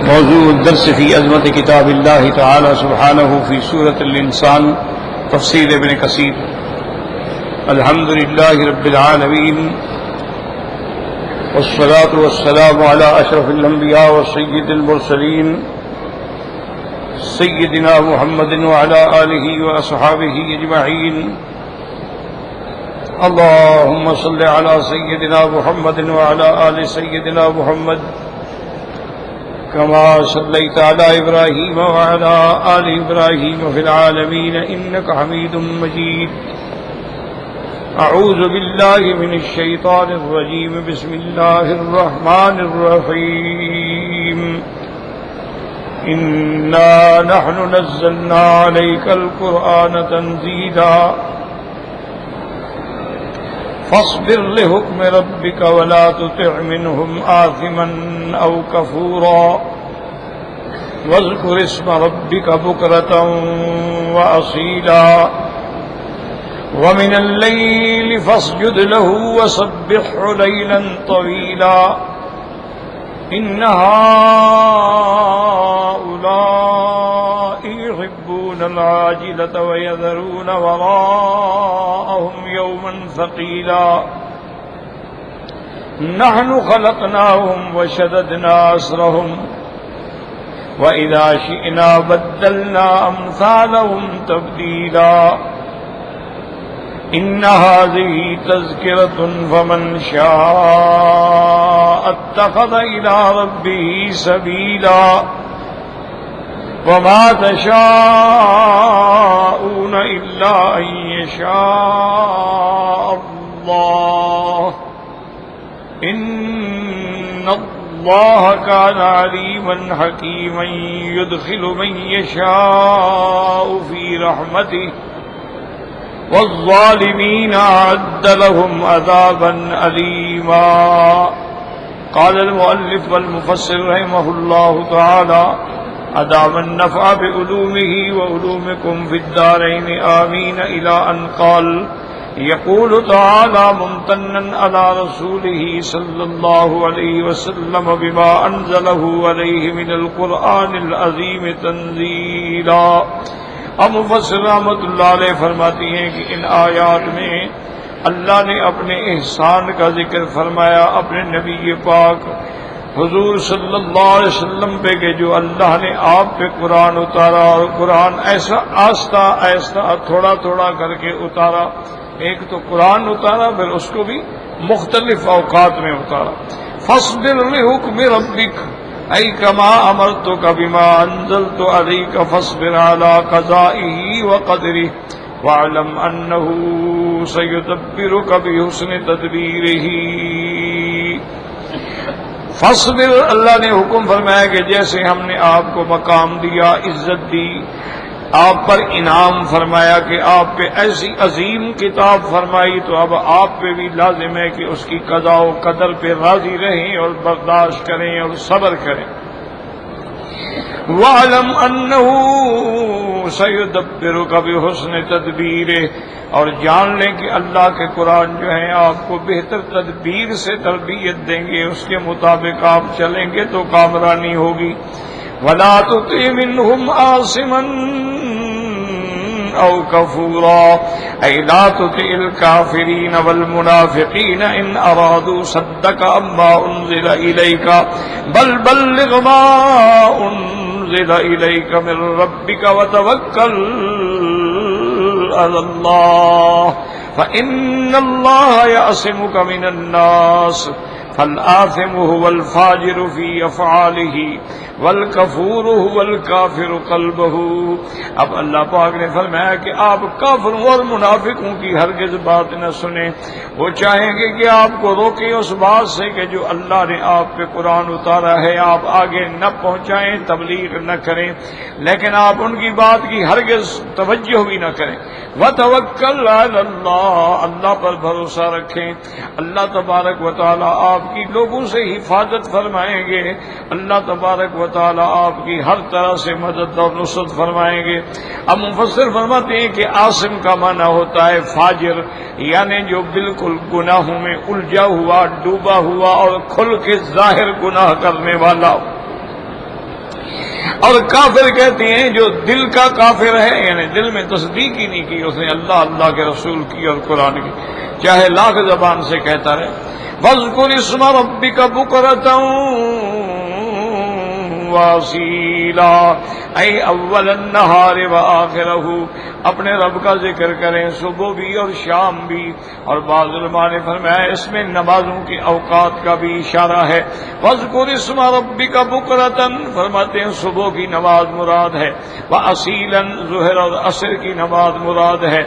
موضوع الدرس في عظمت کتاب اللہ تعالی سبحانہ فی سورۃ الانسان، تفسیر ابن کثیر۔ الحمد للہ رب العالمین، والصلاة والسلام علی اشرف الانبیاء وسید المرسلین سیدنا محمد وعلی آلہ واصحابہ اجمعین۔ اللہم صل علی سیدنا محمد وعلی آل سیدنا محمد كما صليت على إبراهيم وعلى آل إبراهيم في العالمين إنك حميد مجيد۔ أعوذ بالله من الشيطان الرجيم، بسم الله الرحمن الرحيم۔ إنا نحن نزلنا عليك القرآن تنزيلا فاصبر لحكم ربك ولا تطع منهم آثما أو كفورا واذكر اسم ربك بكرة وأصيلا ومن الليل فاسجد له وسبحه ليلا طويلا إن هؤلاء يحبون العاجلة ويذرون وراءهم يوما ثقيلا نحن خلقناهم وشددنا أسرهم وإذا شئنا بدلنا أمثالهم تبديلا إن هذه تذكرة فمن شاء اتخذ إلى ربه سبيلا وما تشاءون إلا أن يشاء الله إن الله كان عليما حكيما يدخل من يشاء في رحمته والظالمين أعد لهم عذابا أليما۔ قال المؤلف والمفسر رحمه الله تعالى أدام النفع بعلومه وعلومكم في الدارين آمين، إلى أن قال يقول تعالى ممتنا على رسوله صلى الله عليه وسلم بما أنزله عليه من القرآن العظيم تنزيلا۔ اب مفسر رحمۃ اللہ علیہ فرماتی ہیں کہ ان آیات میں اللہ نے اپنے احسان کا ذکر فرمایا اپنے نبی پاک حضور صلی اللہ علیہ وسلم پہ کہ جو اللہ نے آپ پہ قرآن اتارا، اور قرآن ایسا آہستہ آہستہ تھوڑا تھوڑا کر کے اتارا۔ ایک تو قرآن اتارا، پھر اس کو بھی مختلف اوقات میں اتارا۔ فاصبر لحکم ربک أي كما أمرتك بما أنزلت عليك فاصبر على قضائه وقدره واعلم أنه سيدبرك بحسن تدبيره۔ فاصبر، اللہ نے حکم فرمایا کہ جیسے ہم نے آپ کو مقام دیا، عزت دی، آپ پر انعام فرمایا کہ آپ پہ ایسی عظیم کتاب فرمائی، تو اب آپ پہ بھی لازم ہے کہ اس کی قضاء و قدر پہ راضی رہیں اور برداشت کریں اور صبر کریں۔ وَاعْلَمْ أَنَّهُ سَيُدَبِّرُكَ بِحُسْنِ تَدْبِيرِهِ، اور جان لیں کہ اللہ کے قرآن جو ہیں آپ کو بہتر تدبیر سے تربیت دیں گے، اس کے مطابق آپ چلیں گے تو کامرانی ہوگی۔ وَلَا تُطِعْ مِنْهُمْ آثِمًا أَوْ كَفُورًا، أي لا تطع الكافرين والمنافقين إن أرادوا صدك عما أنزل إليك بل بلغ ما أنزل إليك من ربك وتوكل على الله فإن الله يعصمك من الناس فالآثم هو الفاجر في أفعاله والکفور هو الکافر قلبہ۔ اب اللہ پاک نے فرمایا کہ آپ کافروں اور منافقوں کی ہرگز بات نہ سنیں، وہ چاہیں گے کہ آپ کو روکیں اس بات سے کہ جو اللہ نے آپ پہ قرآن اتارا ہے آپ آگے نہ پہنچائیں، تبلیغ نہ کریں، لیکن آپ ان کی بات کی ہرگز توجہ بھی نہ کریں۔ وَتَوَكَّلْ عَلَى اللَّهِ، اللہ پر بھروسہ رکھیں، اللہ تبارک و تعالی آپ کی لوگوں سے حفاظت فرمائیں گے، اللہ تبارک و تعالی آپ کی ہر طرح سے مدد اور نصرت فرمائیں گے۔ اب مفسر فرماتے ہیں کہ عاصم کا معنی ہوتا ہے فاجر، یعنی جو بالکل گناہوں میں الجھا ہوا، ڈوبا ہوا اور کھل کے ظاہر گناہ کرنے والا۔ اور کافر کہتے ہیں جو دل کا کافر ہے، یعنی دل میں تصدیق ہی نہیں کی اس نے اللہ اللہ کے رسول کی اور قرآن کی، چاہے لاکھ زبان سے کہتا رہے۔ وَاذْكُرِ اسْمَ رَبِّكَ بُكْرَةً وَأَصِيلًا، اے اول النہار وآخرہ، اپنے رب کا ذکر کریں صبح بھی اور شام بھی۔ اور بعض علماء نے فرمایا اس میں نمازوں کے اوقات کا بھی اشارہ ہے۔ وَاذْكُرِ اسْمَ رَبِّكَ بُكْرَةً، فرماتے ہیں صبح کی نماز مراد ہے، وَأَصِيلًا ظہر اور عصر کی نماز مراد ہے،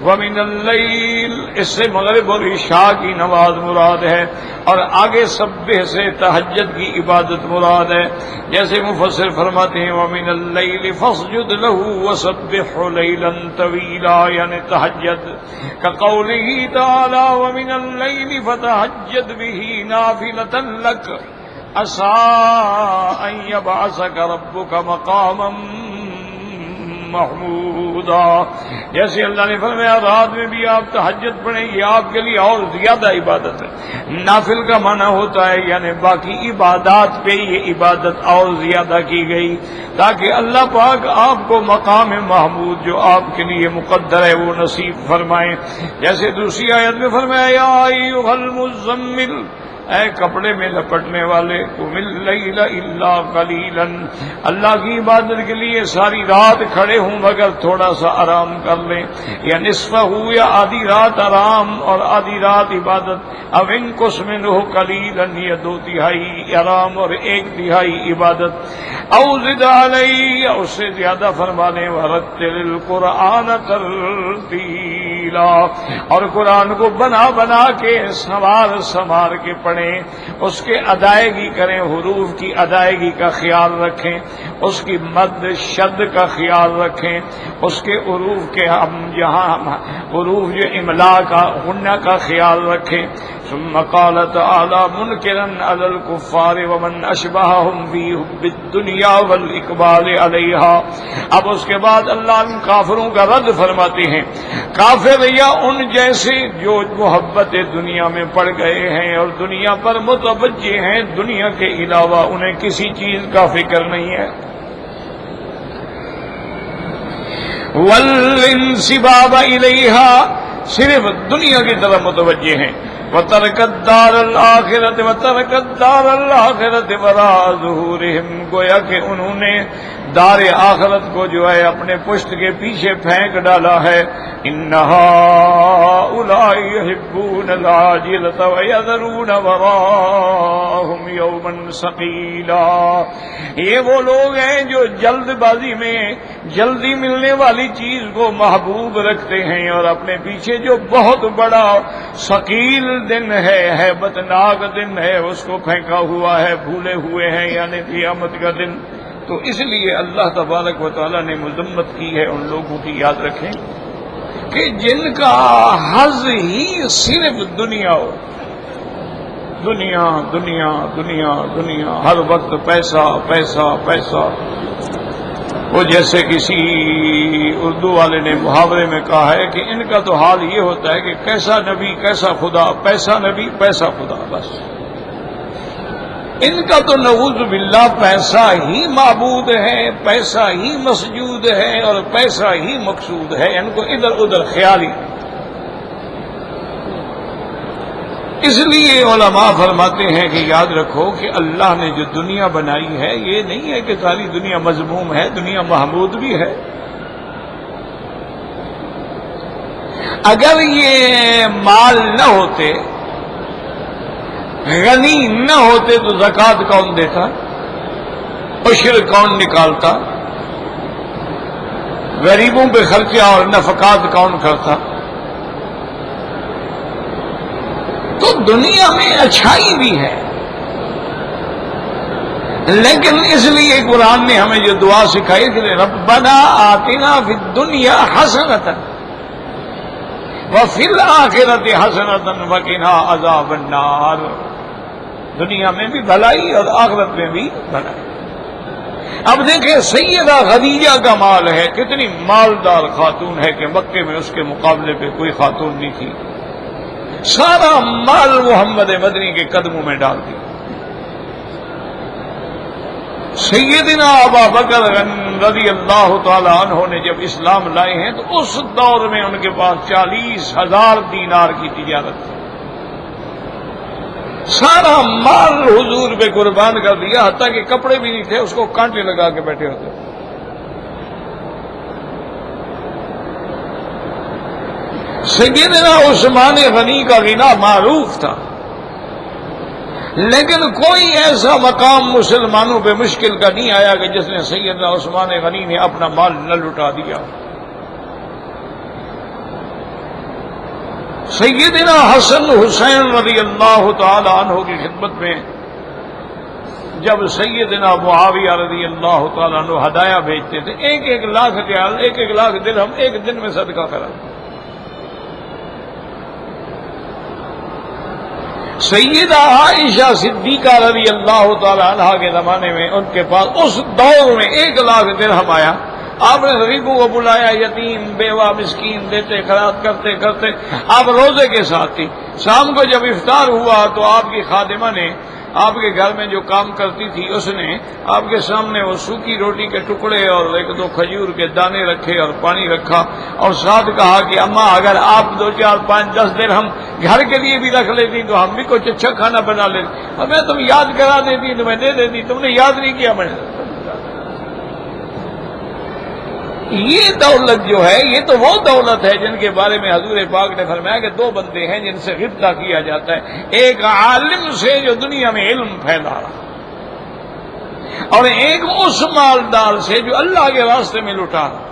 وَمِنَ اللَّيْلِ اس سے مغرب اور عشاء کی نماز مراد ہے، اور آگے سبح سے تہجد کی عبادت مراد ہے۔ جیسے مفسر فرماتے ہیں وَمِنَ اللَّيْلِ فَاسْجُدْ لَهُ وَسَبِّحْهُ لَيْلًا طَوِيلًا، یعنی تہجد كَقَوْلِهِ تَعَالَى وَمِنَ اللَّيْلِ فَتَهَجَّدْ بِهِ نَافِلَةً لَكَ عَسَىٰ أَن يَبْعَثَكَ رَبُّكَ مَقَامًا محمودا۔ جیسے اللہ نے فرمایا رات میں بھی آپ تہجد پڑھیں، یہ آپ کے لیے اور زیادہ عبادت ہے۔ نافل کا معنی ہوتا ہے یعنی باقی عبادات پہ یہ عبادت اور زیادہ کی گئی تاکہ اللہ پاک آپ کو مقام محمود جو آپ کے لیے مقدر ہے وہ نصیب فرمائیں۔ جیسے دوسری آیت میں فرمایا یا ایھا المزمل، اے کپڑے میں لپٹنے والے، قم اللیل الا قلیلا، اللہ کی عبادت کے لیے ساری رات کھڑے ہوں مگر تھوڑا سا آرام کر لیں، یا نصفہ یا آدھی رات آرام اور آدھی رات عبادت، او انقص منہ قلیلا یا 2/3 آرام اور 1/3 عبادت، او زد علیہ اس سے زیادہ فرما لیں، ورتل القرآن ترتیلا، اور قرآن کو بنا بنا کے سنوار کے پڑھیں، اس کے ادائیگی کریں، حروف کی ادائیگی کا خیال رکھیں، اس کی مد شد کا خیال رکھیں، اس کے حروف کے ہم جہاں حروف جو املا کا غنہ کا خیال رکھیں۔ ثم قال تعالی منکرا علی الکفار ومن اشبہہم فی حب الدنیا والاقبال علیہا، اب اس کے بعد اللہ ان کافروں کا رد فرماتے ہیں، کافر یا ان جیسے جو محبت دنیا میں پڑ گئے ہیں اور دنیا پر متوجہ ہیں، دنیا کے علاوہ انہیں کسی چیز کا فکر نہیں ہے، والانسباب الیہا صرف دنیا کی طرف متوجہ ہیں، وَتَرَكَ الدَّارَ الْآخِرَةَ وَتَرَكَ الدَّارَ الْآخِرَةَ وَرَاءَ ظُهُورِهِمْ، گویا کہ انہوں نے دار آخرت کو جو ہے اپنے پشت کے پیچھے پھینک ڈالا ہے۔ إِنَّ هَٰؤُلَاءِ يُحِبُّونَ الْعَاجِلَةَ وَيَذَرُونَ وَرَاءَهُمْ يَوْمًا ثَقِيلًا، یہ وہ لوگ ہیں جو جلد بازی میں جلدی ملنے والی چیز کو محبوب رکھتے ہیں اور اپنے پیچھے جو بہت بڑا ثقیل دن ہے، ہیبت ناک دن ہے، اس کو پھینکا ہوا ہے، بھولے ہوئے ہیں، یعنی قیامت کا دن۔ تو اس لیے اللہ تبارک و تعالیٰ نے مذمت کی ہے ان لوگوں کی، یاد رکھیں کہ جن کا حظ ہی صرف دنیا ہو، دنیا دنیا دنیا دنیا، ہر وقت پیسہ پیسہ پیسہ۔ وہ جیسے کسی اردو والے نے محاورے میں کہا ہے کہ ان کا تو حال یہ ہوتا ہے کہ کیسا نبی کیسا خدا، پیسہ نبی پیسہ خدا، بس ان کا تو نعوذ باللہ پیسہ ہی معبود ہے، پیسہ ہی مسجود ہے اور پیسہ ہی مقصود ہے، ان کو ادھر ادھر خیال ہی۔ اس لیے علماء فرماتے ہیں کہ یاد رکھو کہ اللہ نے جو دنیا بنائی ہے یہ نہیں ہے کہ ساری دنیا مذموم ہے، دنیا محمود بھی ہے۔ اگر یہ مال نہ ہوتے، غنی نہ ہوتے تو زکوٰۃ کون دیتا، عشر کون نکالتا، غریبوں پہ خرچہ اور نفقات کون کرتا؟ تو دنیا میں اچھائی بھی ہے، لیکن اس لیے قرآن نے ہمیں جو دعا سکھائی کہ ربنا آتنا فی الدنیا حسنۃ وفی الآخرۃ حسنۃ وقنا عذاب النار، دنیا میں بھی بھلائی اور آخرت میں بھی بھلائی۔ اب دیکھیں سیدہ خدیجہ کا مال ہے، کتنی مالدار خاتون ہے کہ مکے میں اس کے مقابلے پہ کوئی خاتون نہیں تھی، سارا مال محمد مدنی کے قدموں میں ڈال دیا۔ سیدنا ابو بکر رضی اللہ تعالی عنہ نے جب اسلام لائے ہیں تو اس دور میں ان کے پاس 40,000 دینار کی تجارت تھی. سارا مال حضور پہ قربان کر دیا، حتیٰ کہ کپڑے بھی نہیں تھے، اس کو کانٹے لگا کے بیٹھے ہوتے. سیدنا عثمان غنی کا غنا معروف تھا، لیکن کوئی ایسا مقام مسلمانوں پہ مشکل کا نہیں آیا کہ جس نے سیدنا عثمان غنی نے اپنا مال نہ لٹا دیا. سیدنا حسن حسین رضی اللہ تعالی عنہ کی خدمت میں جب سیدنا معاویہ رضی اللہ تعالی عنہ ہدایہ بھیجتے تھے، 1 لاکھ ریال، 1 لاکھ درہم ایک دن میں صدقہ کرا. سیدہ عائشہ صدیقہ رضی اللہ تعالی عنہا کے زمانے میں ان کے پاس اس دور میں 1 لاکھ درہم آیا. آپ نے غریبوں کو بلایا، یتیم بیوہ مسکین دیتے خیرات کرتے کرتے آپ روزے کے ساتھ تھی. شام کو جب افطار ہوا تو آپ کی خادمہ نے آپ کے گھر میں جو کام کرتی تھی اس نے آپ کے سامنے وہ سوکھی روٹی کے ٹکڑے اور 1-2 کھجور کے دانے رکھے اور پانی رکھا اور ساتھ کہا کہ اماں اگر آپ 2 4 5 10 درہم گھر کے لیے بھی رکھ لیتی تو ہم بھی کچھ اچھا کھانا بنا لیتے. ہمیں تم یاد کرا دیتی تو میں دے دیتی، تم نے یاد نہیں کیا. میں نے یہ دولت جو ہے یہ تو وہ دولت ہے جن کے بارے میں حضور پاک نے فرمایا کہ 2 بندے ہیں جن سے غبطہ کیا جاتا ہے، ایک عالم سے جو دنیا میں علم پھیلا رہا اور ایک اس مالدار سے جو اللہ کے راستے میں لٹا رہا.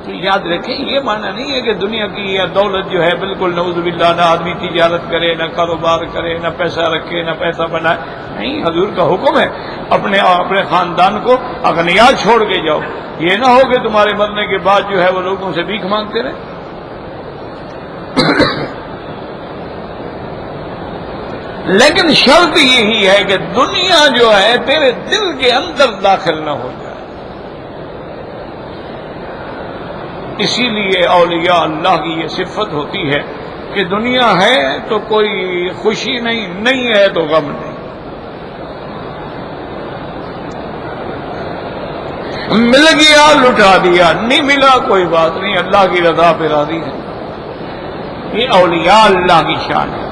تو یاد رکھیں یہ معنی نہیں ہے کہ دنیا کی یہ دولت جو ہے بالکل نعوذ باللہ نہ آدمی تجارت کرے، نہ کاروبار کرے، نہ پیسہ رکھے، نہ پیسہ بنائے. نہیں، حضور کا حکم ہے اپنے خاندان کو اغنیا چھوڑ کے جاؤ. یہ نہ ہو کہ تمہارے مرنے کے بعد جو ہے وہ لوگوں سے بھیک مانگتے رہے. لیکن شرط یہی ہے کہ دنیا جو ہے تیرے دل کے اندر داخل نہ ہو جائے. اسی لیے اولیاء اللہ کی یہ صفت ہوتی ہے کہ دنیا ہے تو کوئی خوشی نہیں ہے تو غم نہیں. مل گیا لٹا دیا، نہیں ملا کوئی بات نہیں، اللہ کی رضا پہ راضی ہے. یہ اولیاء اللہ کی شان ہے.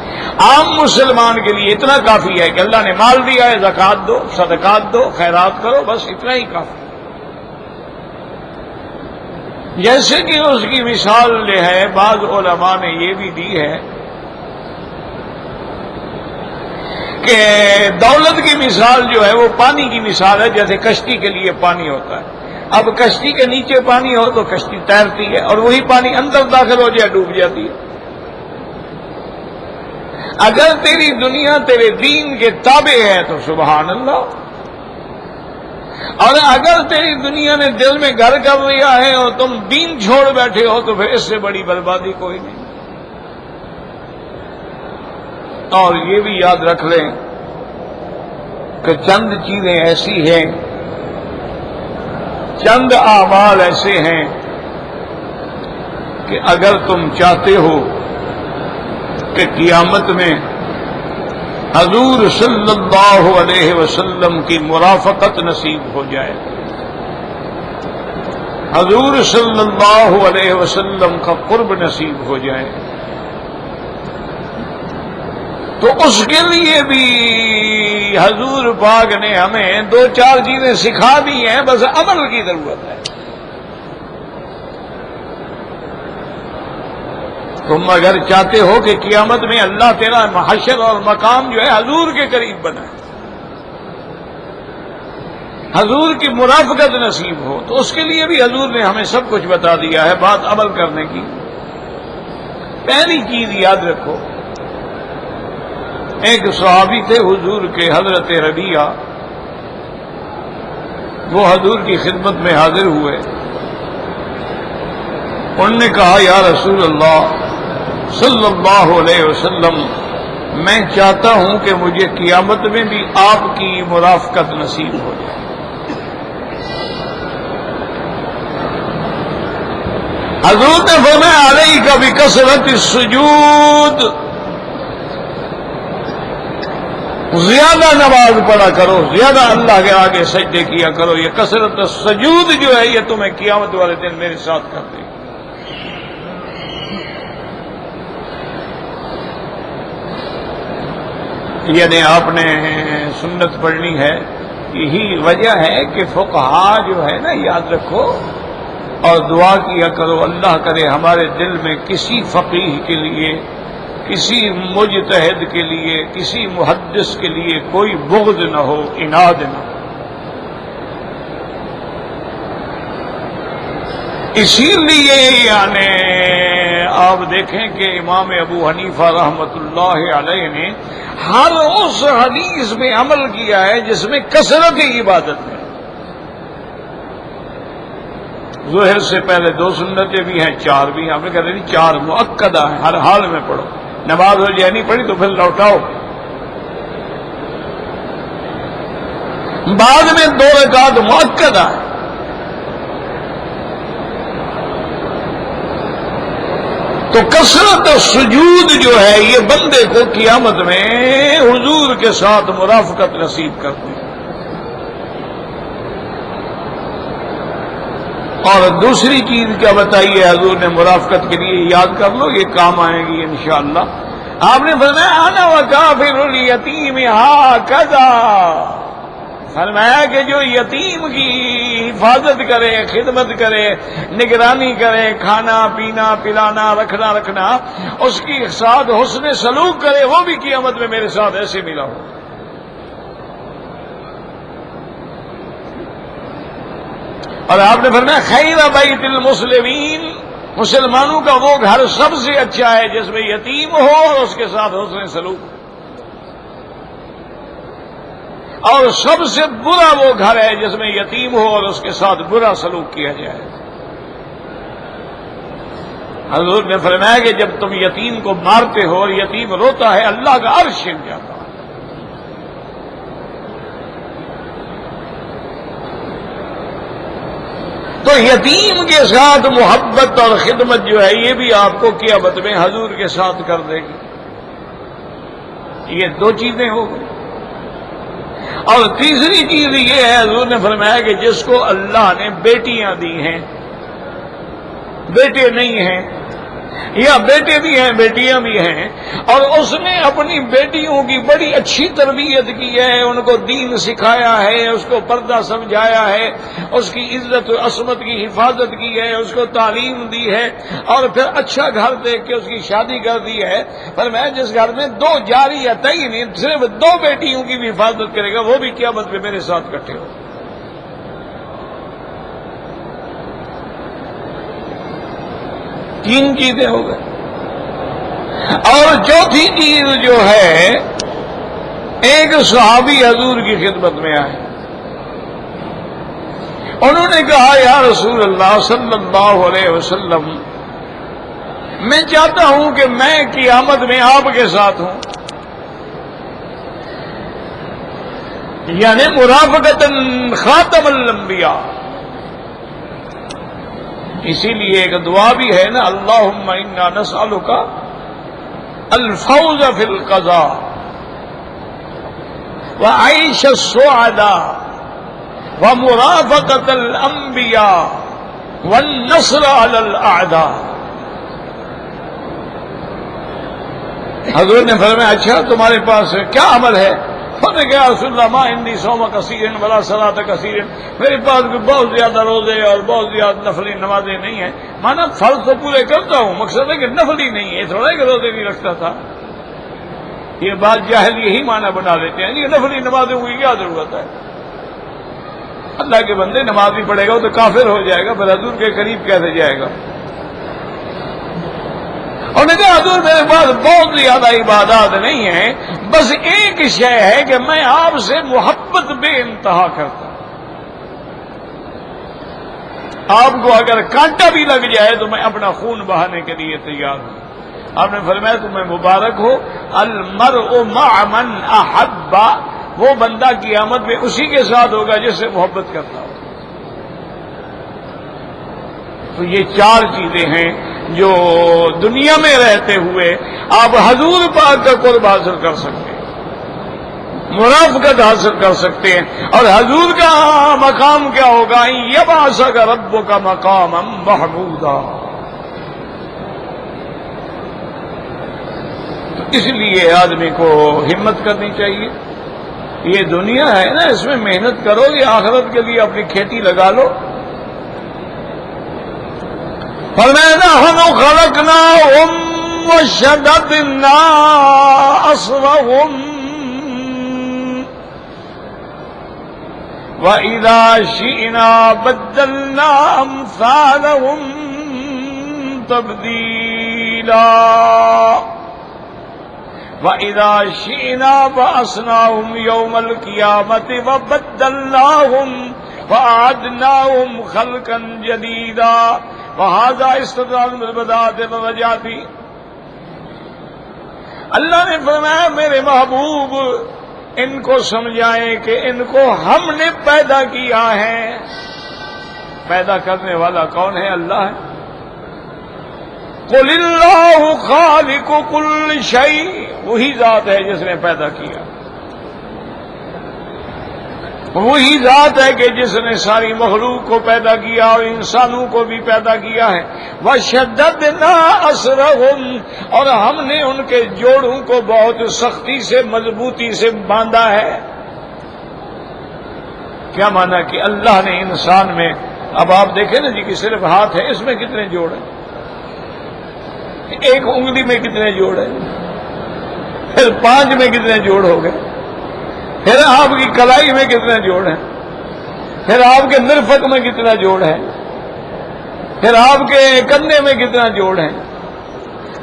عام مسلمان کے لیے اتنا کافی ہے کہ اللہ نے مال دیا ہے، زکوٰۃ دو، صدقات دو، خیرات کرو، بس اتنا ہی کافی. جیسے کہ اس کی مثال جو ہے بعض علماء نے یہ بھی دی ہے کہ دولت کی مثال جو ہے وہ پانی کی مثال ہے. جیسے کشتی کے لیے پانی ہوتا ہے، اب کشتی کے نیچے پانی ہو تو کشتی تیرتی ہے اور وہی پانی اندر داخل ہو جائے ڈوب جاتی ہے. اگر تیری دنیا تیرے دین کے تابع ہے تو سبحان اللہ، اور اگر تیری دنیا نے دل میں گھر کر لیا ہے اور تم دین چھوڑ بیٹھے ہو تو پھر اس سے بڑی بربادی کوئی نہیں. اور یہ بھی یاد رکھ لیں کہ چند چیزیں ایسی ہیں، چند اعمال ایسے ہیں کہ اگر تم چاہتے ہو کہ قیامت میں حضور صلی اللہ علیہ وسلم کی مرافقت نصیب ہو جائے، حضور صلی اللہ علیہ وسلم کا قرب نصیب ہو جائے، تو اس کے لیے بھی حضور پاک نے ہمیں 2-4 چیزیں سکھا دی ہیں، بس عمل کی ضرورت ہے. تم اگر چاہتے ہو کہ قیامت میں اللہ تیرا محشر اور مقام جو ہے حضور کے قریب بنائے، حضور کی مرافقت نصیب ہو، تو اس کے لیے بھی حضور نے ہمیں سب کچھ بتا دیا ہے. بات عمل کرنے کی. پہلی چیز یاد رکھو، ایک صحابی تھے حضور کے حضرت ربیعہ، وہ حضور کی خدمت میں حاضر ہوئے. انہوں نے کہا یا رسول اللہ صلی اللہ علیہ وسلم، میں چاہتا ہوں کہ مجھے قیامت میں بھی آپ کی مرافقت نصیب ہو جائے. حضور نے فرمایا علیک بکثرت السجود، زیادہ نماز پڑھا کرو، زیادہ اللہ کے آگے سجدے کیا کرو، یہ کثرت سجود جو ہے یہ تمہیں قیامت والے دن میرے ساتھ کر دے گی۔ یعنی آپ نے سنت پڑھنی ہے، یہی وجہ ہے کہ فقہا جو ہے نا، یاد رکھو اور دعا کیا کرو، اللہ کرے ہمارے دل میں کسی فقیہ کے لیے، کسی مجتہد کے لیے، کسی محدث کے لیے کوئی بغض نہ ہو، عناد نہ ہو۔ اسی لیے یعنی آپ دیکھیں کہ امام ابو حنیفہ رحمۃ اللہ علیہ نے ہر اس حدیث میں عمل کیا ہے جس میں کثرت عبادت ہے۔ ظہر سے پہلے 2 سنتیں بھی ہیں، 4 بھی ہیں، آپ نے کہا نہیں 4 مؤکدہ ہیں، ہر حال میں پڑھو، نماز ہو جائے نہیں پڑھی تو پھر لوٹاؤ۔ بعد میں 2 رکعت مؤکدہ ہیں۔ تو کثرت سجود جو ہے یہ بندے کو قیامت میں حضور کے ساتھ مرافقت نصیب کرتی ہے۔ اور دوسری چیز کیا بتائیے حضور نے مرافقت کے لیے، یاد کر لو، یہ کام آئے گی انشاءاللہ۔ آپ نے فرمایا انا وکافر الیتیم ھکذا، فرمایا کہ جو یتیم کی حفاظت کرے، خدمت کرے، نگرانی کرے، کھانا پینا پلانا رکھنا اس کی ساتھ حسن سلوک کرے، وہ بھی قیامت میں میرے ساتھ ایسے ملا ہو۔ اور آپ نے فرمایا خیر بیت المسلمین، مسلمانوں کا وہ گھر سب سے اچھا ہے جس میں یتیم ہو اور اس کے ساتھ حسن سلوک، اور سب سے برا وہ گھر ہے جس میں یتیم ہو اور اس کے ساتھ برا سلوک کیا جائے۔ حضور نے فرمایا کہ جب تم یتیم کو مارتے ہو اور یتیم روتا ہے، اللہ کا عرش ہل جاتا ہے۔ تو یتیم کے ساتھ محبت اور خدمت جو ہے یہ بھی آپ کو قیامت میں حضور کے ساتھ کر دے گی۔ یہ 2 چیزیں ہو گئی۔ اور تیسری چیز یہ ہے، حضور نے فرمایا کہ جس کو اللہ نے بیٹیاں دی ہیں، بیٹے نہیں ہیں، یا بیٹے بھی ہیں بیٹیاں بھی ہیں، اور اس نے اپنی بیٹیوں کی بڑی اچھی تربیت کی ہے، ان کو دین سکھایا ہے، اس کو پردہ سمجھایا ہے، اس کی عزت و عصمت کی حفاظت کی ہے، اس کو تعلیم دی ہے، اور پھر اچھا گھر دیکھ کے اس کی شادی کر دی ہے۔ فرمایا جس گھر میں 2 جاریتین، صرف 2 بیٹیوں کی بھی حفاظت کرے گا، وہ بھی قیامت میں میرے ساتھ اکٹھے ہو۔ 3 چیزیں ہو گئی۔ اور 4تھی چیز جو ہے، ایک صحابی حضور کی خدمت میں آئے، انہوں نے کہا یا رسول اللہ صلی اللہ علیہ وسلم، میں چاہتا ہوں کہ میں قیامت میں آپ کے ساتھ ہوں، یعنی مرافقتاً خاتم الانبیاء۔ اسی لیے ایک دعا بھی ہے نا، اللہم انا نسألک الفوز فی القضاء وعیش السعداء ومرافقۃ الانبیاء والنصر علی الاعداء۔ حضور نے فرمایا اچھا تمہارے پاس کیا عمل ہے؟ انہوں نے کہا رسول اللہ ما عندی صوم کثیر ولا صلاۃ کثیر، میرے پاس بہت زیادہ روزے اور بہت زیادہ نفلی نمازیں نہیں ہیں۔ مانا فرض تو پورے کرتا ہوں، مقصد ہے کہ نفلی نہیں ہے، تھوڑا کہ روزے نہیں رکھتا تھا۔ یہ بات جاہل یہی معنی بنا لیتے ہیں، یہ نفلی نمازیں ہوئی کیا ضرورت ہے؟ اللہ کے بندے نماز بھی پڑھے گا تو کافر ہو جائے گا، پھر حضور کے قریب کیسے جائے گا؟ اور نے کہا حضور میرے پاس بہت زیادہ عبادات نہیں ہیں، بس ایک شے ہے کہ میں آپ سے محبت بے انتہا کرتا ہوں، آپ کو اگر کانٹا بھی لگ جائے تو میں اپنا خون بہانے کے لیے تیار ہوں۔ آپ نے فرمایا تمہیں مبارک ہو، المرء مع من احب، وہ بندہ قیامت میں اسی کے ساتھ ہوگا جس سے محبت کرتا ہو۔ تو یہ 4 چیزیں ہیں جو دنیا میں رہتے ہوئے آپ حضور پاک کا قرب حاصل کر سکتے ہیں۔ مرافقت حاصل کر سکتے ہیں. اور حضور کا مقام کیا ہوگا؟ یبعثک ربک مقاما محمودا. تو اس لیے آدمی کو ہمت کرنی چاہیے. یہ دنیا ہے نا، اس میں محنت کرو، یہ آخرت کے لیے اپنی کھیتی لگا لو. فرمایا نحن خلقناہم وشددنا اسرہم وَإِذَا شِئْنَا بَدَّلْنَا أَمْثَالَهُمْ تَبْدِيلًا وَإِذَا شِئْنَا بَعَثْنَاهُمْ يَوْمَ الْقِيَامَةِ وَبَدَّلْنَاهُمْ وَأَعَدْنَاهُمْ خَلْقًا جَدِيدًا وَهَذَا اسْتِدْرَاجٌ بِالْبَدَاءَةِ وَالرَّجَاءِ. اللہ نے فرمایا میرے محبوب ان کو سمجھائیں کہ ان کو ہم نے پیدا کیا ہے. پیدا کرنے والا کون ہے؟ اللہ ہے. قل اللہ خالق کل شیء، وہی ذات ہے جس نے پیدا کیا. وہی ذات ہے کہ جس نے ساری مخلوق کو پیدا کیا اور انسانوں کو بھی پیدا کیا ہے. وَشَدَّدْنَا أَسْرَهُمْ، اور ہم نے ان کے جوڑوں کو بہت سختی سے مضبوطی سے باندھا ہے. کیا مانا کہ اللہ نے انسان میں، اب آپ دیکھیں نا جی کہ صرف ہاتھ ہے، اس میں کتنے جوڑ ہیں؟ ایک انگلی میں کتنے جوڑ ہیں؟ پھر 5 میں کتنے جوڑ ہو گئے؟ پھر آپ کی کلائی میں کتنے جوڑ ہیں؟ پھر آپ کے مرفق میں کتنا جوڑ ہے؟ پھر آپ کے کندھے میں کتنا جوڑ ہے؟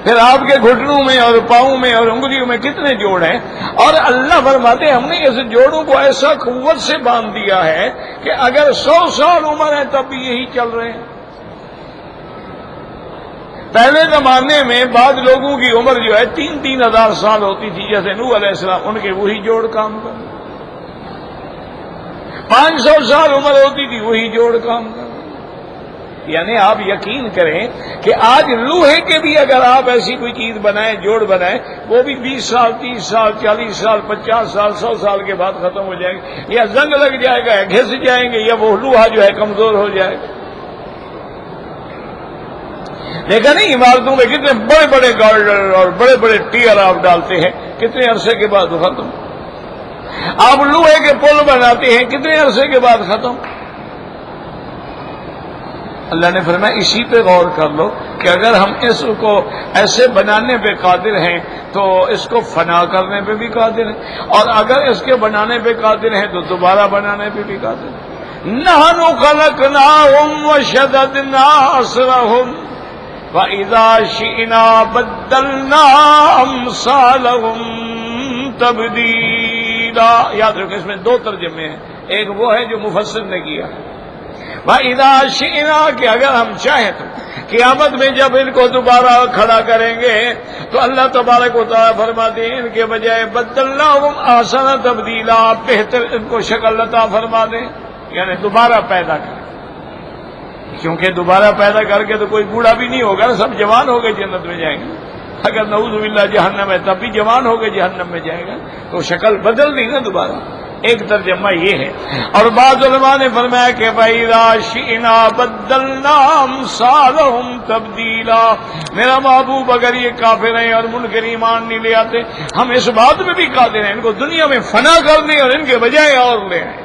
پھر آپ کے گھٹنوں میں اور پاؤں میں اور انگلیوں میں کتنے جوڑ ہیں؟ اور اللہ فرماتے ہم نے اس جوڑوں کو ایسا قوت سے باندھ دیا ہے کہ اگر 100 سال عمر ہے تب بھی یہی چل رہے ہیں. پہلے زمانے میں بعض لوگوں کی عمر جو ہے 3-3 ہزار سال ہوتی تھی، جیسے نوح علیہ السلام، ان کے وہی جوڑ کام کر. 500 سال عمر ہوتی تھی، وہی جوڑ کام کر. یعنی آپ یقین کریں کہ آج لوہے کے بھی اگر آپ ایسی کوئی چیز بنائیں، جوڑ بنائیں، وہ بھی 20 سال 30 سال 40 سال 50 سال 100 سال کے بعد ختم ہو جائے گا. یا زنگ لگ جائے گا، یا گھس جائیں گے، یا وہ لوہا جو ہے کمزور ہو جائے گا. دیکھا نہیں عمارتوں میں کتنے بڑے بڑے گارڈر اور بڑے بڑے ٹیئر آپ ڈالتے ہیں، کتنے عرصے کے بعد ختم. آپ لوہے کے پل بناتے ہیں، کتنے عرصے کے بعد ختم. اللہ نے فرمایا اسی پہ غور کر لو کہ اگر ہم اس کو ایسے بنانے پہ قادر ہیں تو اس کو فنا کرنے پہ بھی قادر ہیں، اور اگر اس کے بنانے پہ قادر ہیں تو دوبارہ بنانے پہ بھی قادر ہیں. نحن خلقناہم وشددنا اسرہم وَإِذَا شِئْنَا بَدَّلْنَا أَمْثَالَهُمْ تَبْدِيلًا. یاد رکھیں اس میں 2 ترجمے ہیں. ایک وہ ہے جو مفسر نے کیا، وَإِذَا شِئْنَا کہ اگر ہم چاہیں تو قیامت میں جب ان کو دوبارہ کھڑا کریں گے تو اللہ تبارک و تعالیٰ فرماتے ہیں ان کے بجائے بَدَّلْنَاهُمْ أَحْسَنَ تَبْدِيلًا، بہتر ان کو شکل عطا فرما دیں، یعنی دوبارہ پیدا کریں. کیونکہ دوبارہ پیدا کر کے تو کوئی بوڑھا بھی نہیں ہوگا، سب جوان ہو گئے جنت میں جائیں گے. اگر نعوذ باللہ جہنم ہے تب بھی جوان ہو گئے جہنم میں جائے گا، تو شکل بدل دی نا دوبارہ. ایک ترجمہ یہ ہے. اور بعض علماء نے فرمایا کہ فَإِذَا شِئْنَا بَدَّلْنَا أَمْثَالَهُمْ تَبْدِيلًا. میرا محبوب اگر یہ کافر ہیں اور منکر ایمان نہیں لے آتے، ہم اس بات میں بھی قادر ہیں ان کو دنیا میں فنا کر دیں اور ان کے بجائے اور لے آئیں.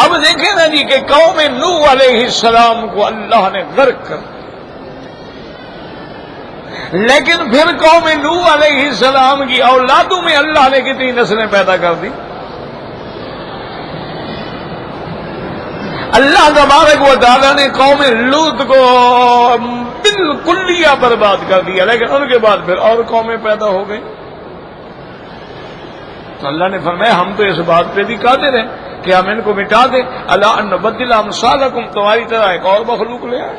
اب دیکھیں نا جی کہ قوم نوح علیہ السلام کو اللہ نے غرق کر، لیکن پھر قوم نوح علیہ السلام کی اولادوں میں اللہ نے کتنی نسلیں پیدا کر دی. اللہ تبارک و تعالیٰ نے قوم لوط کو بالکلیہ برباد کر دیا، لیکن ان کے بعد پھر اور قومیں پیدا ہو گئی. تو اللہ نے فرمایا ہم تو اس بات پہ بھی قادر ہیں کہ ہم ان کو مٹا دیں. الا ان نبدل امثالکم، تمہاری طرح ایک اور مخلوق لے آئے.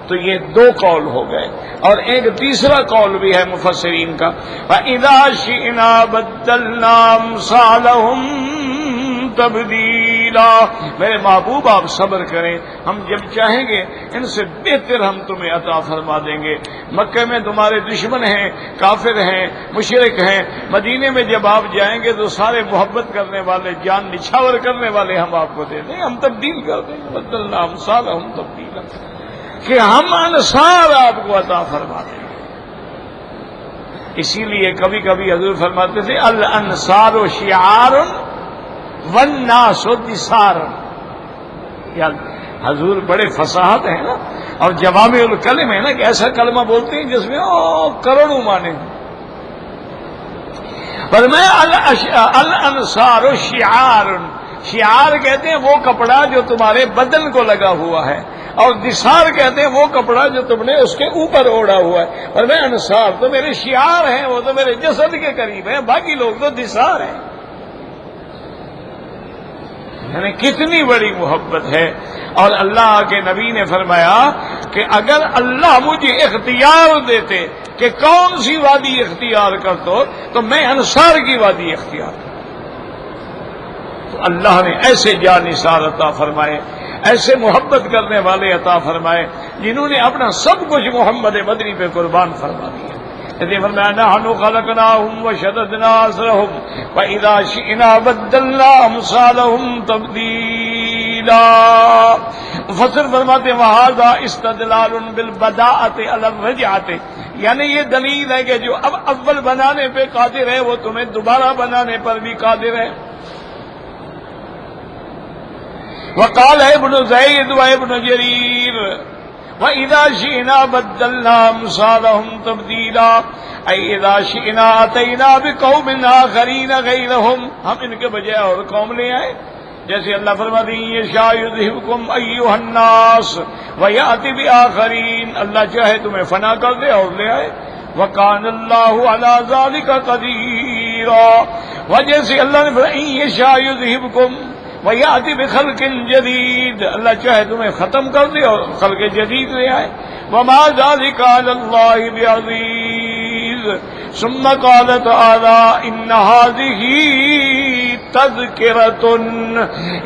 تو یہ 2 قول ہو گئے. اور ایک تیسرا قول بھی ہے مفسرین کا، فَإِذَا شِئْنَا بَدَّلْنَا أَمْثَالَهُمْ تَبْدِيلًا. تبدیلا، میرے محبوب آپ صبر کریں، ہم جب چاہیں گے ان سے بہتر ہم تمہیں عطا فرما دیں گے۔ مکہ میں تمہارے دشمن ہیں، کافر ہیں، مشرک ہیں، مدینے میں جب آپ جائیں گے تو سارے محبت کرنے والے، جان نچھاور کرنے والے ہم آپ کو دے دیں، ہم تبدیل کر دیں، بدلنا امثالہم تبدیلا، کہ ہم انصار آپ کو عطا فرما دیں۔ اسی لیے کبھی کبھی حضور فرماتے تھے الانصار شعار والناس دثار، یا حضور بڑے فصاحت ہیں نا، اور جوامع الکلم ہے نا، کہ ایسا کلمہ بولتے ہیں جس میں کروڑوں معنی ہیں۔ پر میں الانصار شعار، شعار کہتے ہیں وہ کپڑا جو تمہارے بدن کو لگا ہوا ہے، اور دثار کہتے ہیں وہ کپڑا جو تم نے اس کے اوپر اوڑھا ہوا ہے۔ اور میں انصار تو میرے شعار ہیں، وہ تو میرے جسد کے قریب ہیں، باقی لوگ تو دثار ہیں۔ یعنی کتنی بڑی محبت ہے۔ اور اللہ کے نبی نے فرمایا کہ اگر اللہ مجھے اختیار دیتے کہ کون سی وادی اختیار کر دو تو میں انصار کی وادی اختیار کرتا۔ تو اللہ نے ایسے جانثار عطا فرمائے، ایسے محبت کرنے والے عطا فرمائے، جنہوں نے اپنا سب کچھ محمد مدنی پہ قربان فرما دیا۔ فرمایا نحن خلقناهم وشددنا اسرهم فاذا شئنا بدلنا امثالهم تبدیلا۔ مفسر فرماتے ہیں وہذا استدلال بالبداءۃ علی الرجعۃ، یعنی یہ دلیل ہے کہ جو اب اول بنانے پہ قادر ہے وہ تمہیں دوبارہ بنانے پر بھی قادر ہے۔ وقال ابن زید و ابن جریر وَإِذَا شِئْنَا بَدَّلْنَا أَمْثَالَهُمْ تَبْدِيلًا، أي إِذَا شِئْنَا أَتَيْنَا بِقَوْمٍ آخَرِينَ غَيْرَهُمْ، ہم ان کے بجائے اور قوم لے آئے۔ جیسے اللہ فرماتے ہیں يَشَاءُ يُذْهِبْكُمْ أَيُّهَا النَّاسُ وَيَأْتِ بِآخَرِينَ، اللہ چاہے تمہیں فنا کر دے اور لے آئے۔ وَكَانَ اللَّهُ عَلَى ذَلِكَ قَدِيرًا، وجیسے اللہ نے فرمایا إِن يَشَاءُ يُذْهِبْكُمْ وَيَأْتِ بِخَلْقٍ جَدِيدٍ، اللہ چاہے تمہیں ختم کر دے اور خلق جدید لے آئے۔ وَمَا ذَلِكَ عَلَى اللَّهِ بِعَزِيزٍ۔ ثُمَّ قَالَ تَعَالَىٰ إِنَّ هَٰذِهِ تَذْكِرَةٌ،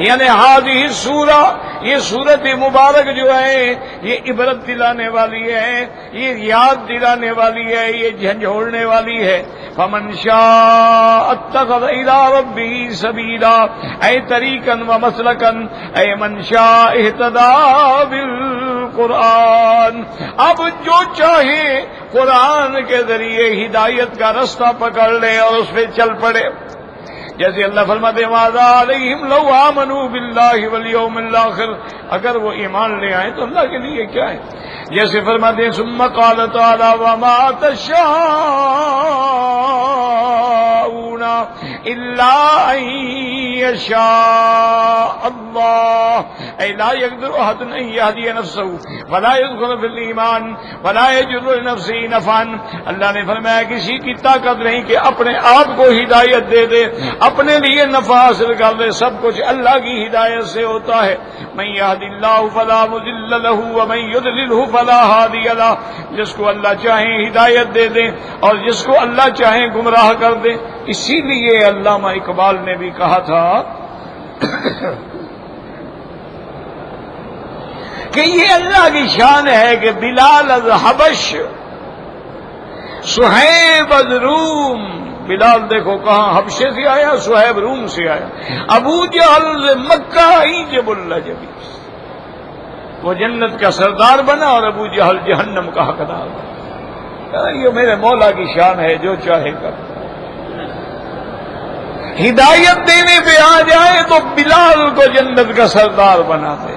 یعنی هذه السورہ، یہ سورت مبارک جو ہے یہ عبرت دلانے والی ہے، یہ یاد دلانے والی ہے، یہ جھنجھوڑنے والی ہے۔ فَمَن شَاءَ اتَّخَذَ إِلَىٰ رَبِّهِ سَبِيلًا، أي طریقاً ومسلکاً، أي من شاء اهتدى بالقرآن، اب جو چاہے قرآن کے ذریعے ہدایت کا رستہ پکڑ لے اور اس پہ چل پڑے۔ جیسے اللہ فرماتے ہیں ماذا علیہم لو آمنوا باللہ والیوم الآخر، اگر وہ ایمان لے آئیں تو اللہ کے لیے کیا ہے۔ جیسے فرماتے ہیں ثم قال تعالی وما تشاءون الا ان یشاء اللہ، اے لا یقدر احد ان یہدی نفسہ ولا يدخل فی الایمان ولا یجر لنفسہ نفعا، اللہ نے فرمایا کسی کی طاقت نہیں کہ اپنے آپ کو ہدایت دے دے، اپنے لیے نفع حاصل کر لے، سب کچھ اللہ کی ہدایت سے ہوتا ہے۔ من یہد اللہ فلا مضل لہ ومن یضللہ فلا ہادی لہ، جس کو اللہ چاہے ہدایت دے دے اور جس کو اللہ چاہے گمراہ کر دے۔ اسی لیے علامہ اقبال نے بھی کہا تھا کہ یہ اللہ کی شان ہے کہ بلال از حبش سہیب از روم، بلال دیکھو کہاں حبشے سے آیا، سہیب روم سے آیا، ابو جہل مکہ ہی جب اللہ جبی، وہ جنت کا سردار بنا اور ابو جہل جہنم کا حقدار بنا۔ یہ میرے مولا کی شان ہے، جو چاہے کر۔ ہدایت دینے پہ آ جائے تو بلال کو جنت کا سردار بنا دے،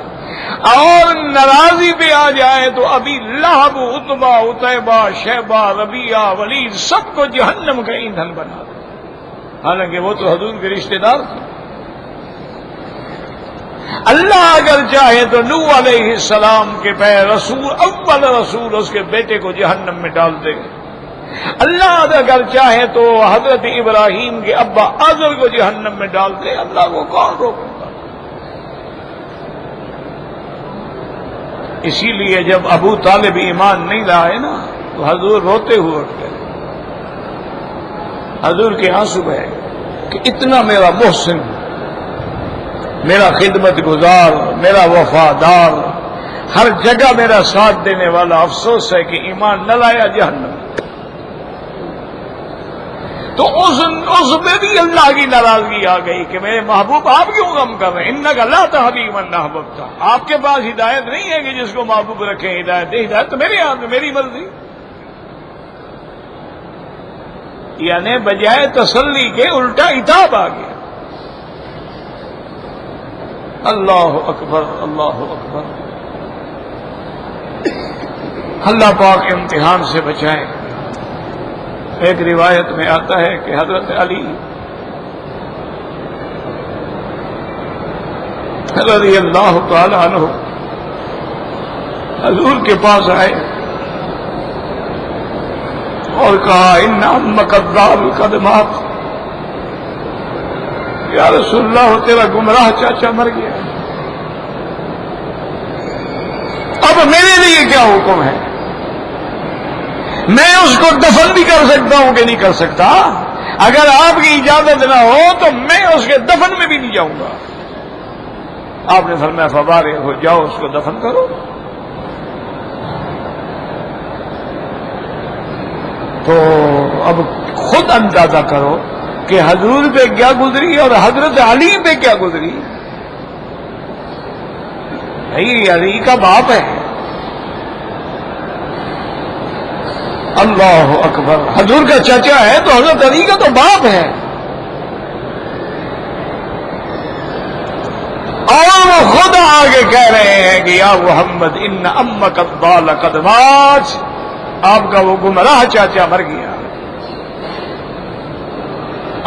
اور ناراضی پہ آ جائے تو ابھی لہب عتبہ عتیبہ شیبہ ربیعہ ولید سب کو جہنم کا ایندھن بنا دے، حالانکہ وہ تو حضور کے رشتہ دار تھے۔ اللہ اگر چاہے تو نوح علیہ السلام کے پہ رسول اول رسول اس کے بیٹے کو جہنم میں ڈال دے گا، اللہ اگر چاہے تو حضرت ابراہیم کے ابا آزر کو جہنم میں ڈال دے، اللہ کو کون روکے گا۔ اسی لیے جب ابو طالب ایمان نہیں لائے نا تو حضور روتے ہوئے اٹھ گئے، حضور کے آنسو بہے کہ اتنا میرا محسن میرا خدمت گزار، میرا وفادار، ہر جگہ میرا ساتھ دینے والا، افسوس ہے کہ ایمان نہ لایا جہنم۔ تو اس میں بھی اللہ کی ناراضگی آ گئی کہ میرے محبوب آپ کیوں غم کر رہے ہیں؟ انک لا تہدی من احببت، آپ کے پاس ہدایت نہیں ہے کہ جس کو محبوب رکھیں ہدایت دے، ہدایت تو میرے ہاتھ میں، میری مرضی۔ یعنی بجائے تسلی کے الٹا عتاب آ گیا۔ اللہ اکبر، اللہ اکبر۔ اللہ پاک امتحان سے بچائے۔ ایک روایت میں آتا ہے کہ حضرت علی رضی اللہ تعالی عنہ حضور کے پاس آئے اور کہا ان امک الضال قد مات، یا رسول اللہ تیرا گمراہ چاچا مر گیا، اب میرے لیے کیا حکم ہے؟ میں اس کو دفن بھی کر سکتا ہوں کہ نہیں کر سکتا؟ اگر آپ کی اجازت نہ ہو تو میں اس کے دفن میں بھی نہیں جاؤں گا۔ آپ نے فرمایا فبارے ہو جاؤ، اس کو دفن کرو۔ تو اب خود اندازہ کرو کہ حضور پہ کیا گزری اور حضرت علی پہ کیا گزری۔ علی کا باپ ہے، اللہ اکبر، حضور کا چچا ہے تو حضرت علی کا تو باپ ہے، اور وہ خود آگے کہہ رہے ہیں کہ یا محمد ان امک الضال قد مات، آپ کا وہ گمراہ چاچا مر گیا،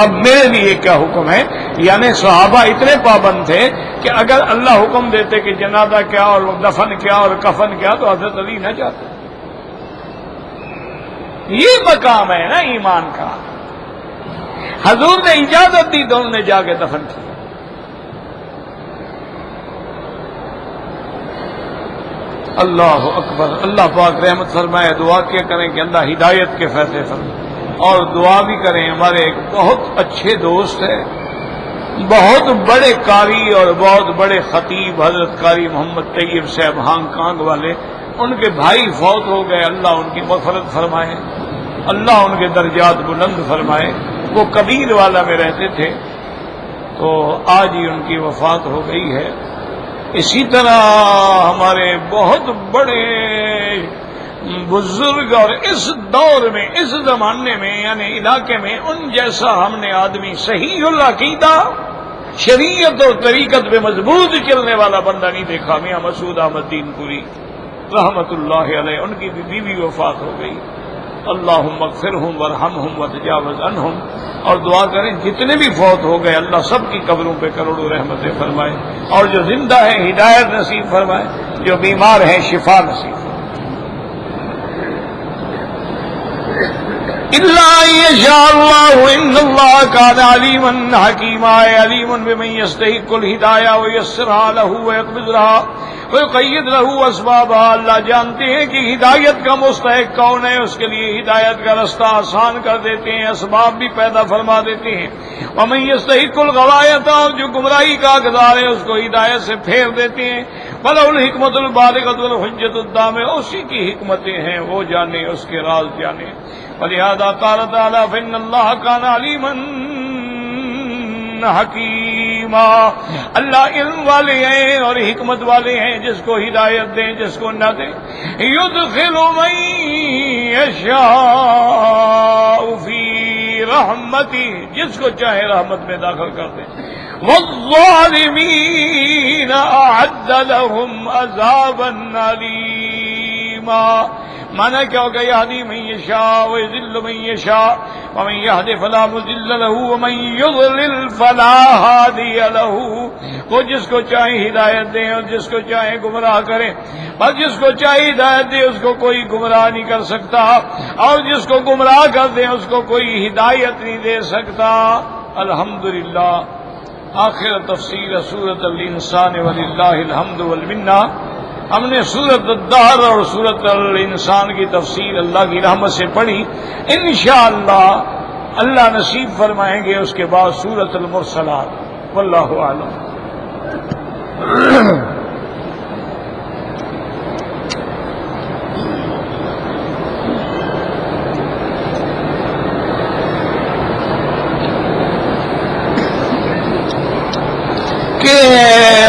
اب میرے لیے کیا حکم ہے؟ یعنی صحابہ اتنے پابند تھے کہ اگر اللہ حکم دیتے کہ جنازہ کیا اور دفن کیا اور کفن کیا تو حضرت علی نہ جاتے۔ یہ مقام ہے نا ایمان کا۔ حضور نے اجازت دی تو انہوں نے جا کے دفن کیا۔ اللہ اکبر، اللہ پاک رحمت فرمائے۔ دعا کیا کریں کہ اللہ ہدایت کے فیصلے فرمائے، اور دعا بھی کریں۔ ہمارے ایک بہت اچھے دوست ہیں، بہت بڑے قاری اور بہت بڑے خطیب، حضرت قاری محمد طیب صاحب ہانگ کانگ والے، ان کے بھائی فوت ہو گئے، اللہ ان کی مغفرت فرمائے، اللہ ان کے درجات بلند فرمائے۔ وہ کبیر والا میں رہتے تھے، تو آج ہی ان کی وفات ہو گئی ہے۔ اسی طرح ہمارے بہت بڑے بزرگ، اور اس دور میں، اس زمانے میں، یعنی علاقے میں ان جیسا ہم نے آدمی صحیح العقیدہ، شریعت اور طریقت پہ مضبوط چلنے والا بندہ نہیں دیکھا۔ میاں مسعود احمد دین پوری رحمت اللہ علیہ، ان کی بھی بیوی وفات ہو گئی۔ اللہم اغفرہم وارحمہم وتجاوز عنہم، اور دعا کریں جتنے بھی فوت ہو گئے اللہ سب کی قبروں پہ کروڑوں رحمتیں فرمائے، اور جو زندہ ہیں ہدایت نصیب فرمائے، جو بیمار ہیں شفا نصیب فرمائے۔ اللہ یشاء اللہ ان اللہ کان علیما حکیما، علیم بمن یستحق الہدایہ ویسرھا لہ ویقبضھا ویقید لہ اسبابا۔ اللہ جانتے ہیں کہ ہدایت کا مستحق کون ہے، اس کے لیے ہدایت کا رستہ آسان کر دیتے ہیں، اسباب بھی پیدا فرما دیتے ہیں۔ ومن یستحق الغوایۃ، اور جو گمراہی کا حقدار ہے اس کو ہدایت سے پھیر دیتے ہیں۔ وَلَهُ الْحِکْمَةُ الْبَالِغَةُ وَالْحُجَّةُ الدَّامِغَةُ، اسی کی حکمتیں ہیں، وہ جانے، اس کے راز جانے۔ وَلِهَذَا قَالَ تَعَالَىٰ فَإِنَّ اللَّهَ كَانَ عَلِيمًا حَكِيمًا، اللہ علم والے ہیں اور حکمت والے ہیں، جس کو ہدایت دیں جس کو نہ دیں۔ يُدْخِلُ مَن يَشَاءُ فِي رَحْمَتِهِ، جس کو چاہے رحمت میں داخل کر دیں۔ وَالظَّالِمِينَ أَعَدَّ لَهُمْ عَذَابًا أَلِيمًا، مانا کیا ہوگا؟ یہدی من یشاء ویضل من یشاء ومن یہد فلا مضل له ومن یضلل فلا ہادی له، وہ جس کو چاہے ہدایت دیں اور جس کو چاہے گمراہ کریں، بس جس کو چاہے ہدایت دیں اس کو کوئی گمراہ نہیں کر سکتا، اور جس کو گمراہ کر دیں اس کو کوئی ہدایت نہیں دے سکتا۔ الحمدللہ، آخر تفسیر سورۃ الانسان وللہ الحمد والمنہ۔ ہم نے سورۃ الدہر اور سورۃ الانسان کی تفسیر اللہ کی رحمت سے پڑھی، انشاءاللہ اللہ نصیب فرمائیں گے اس کے بعد سورۃ المرسلات۔ واللہ اعلم۔ کہ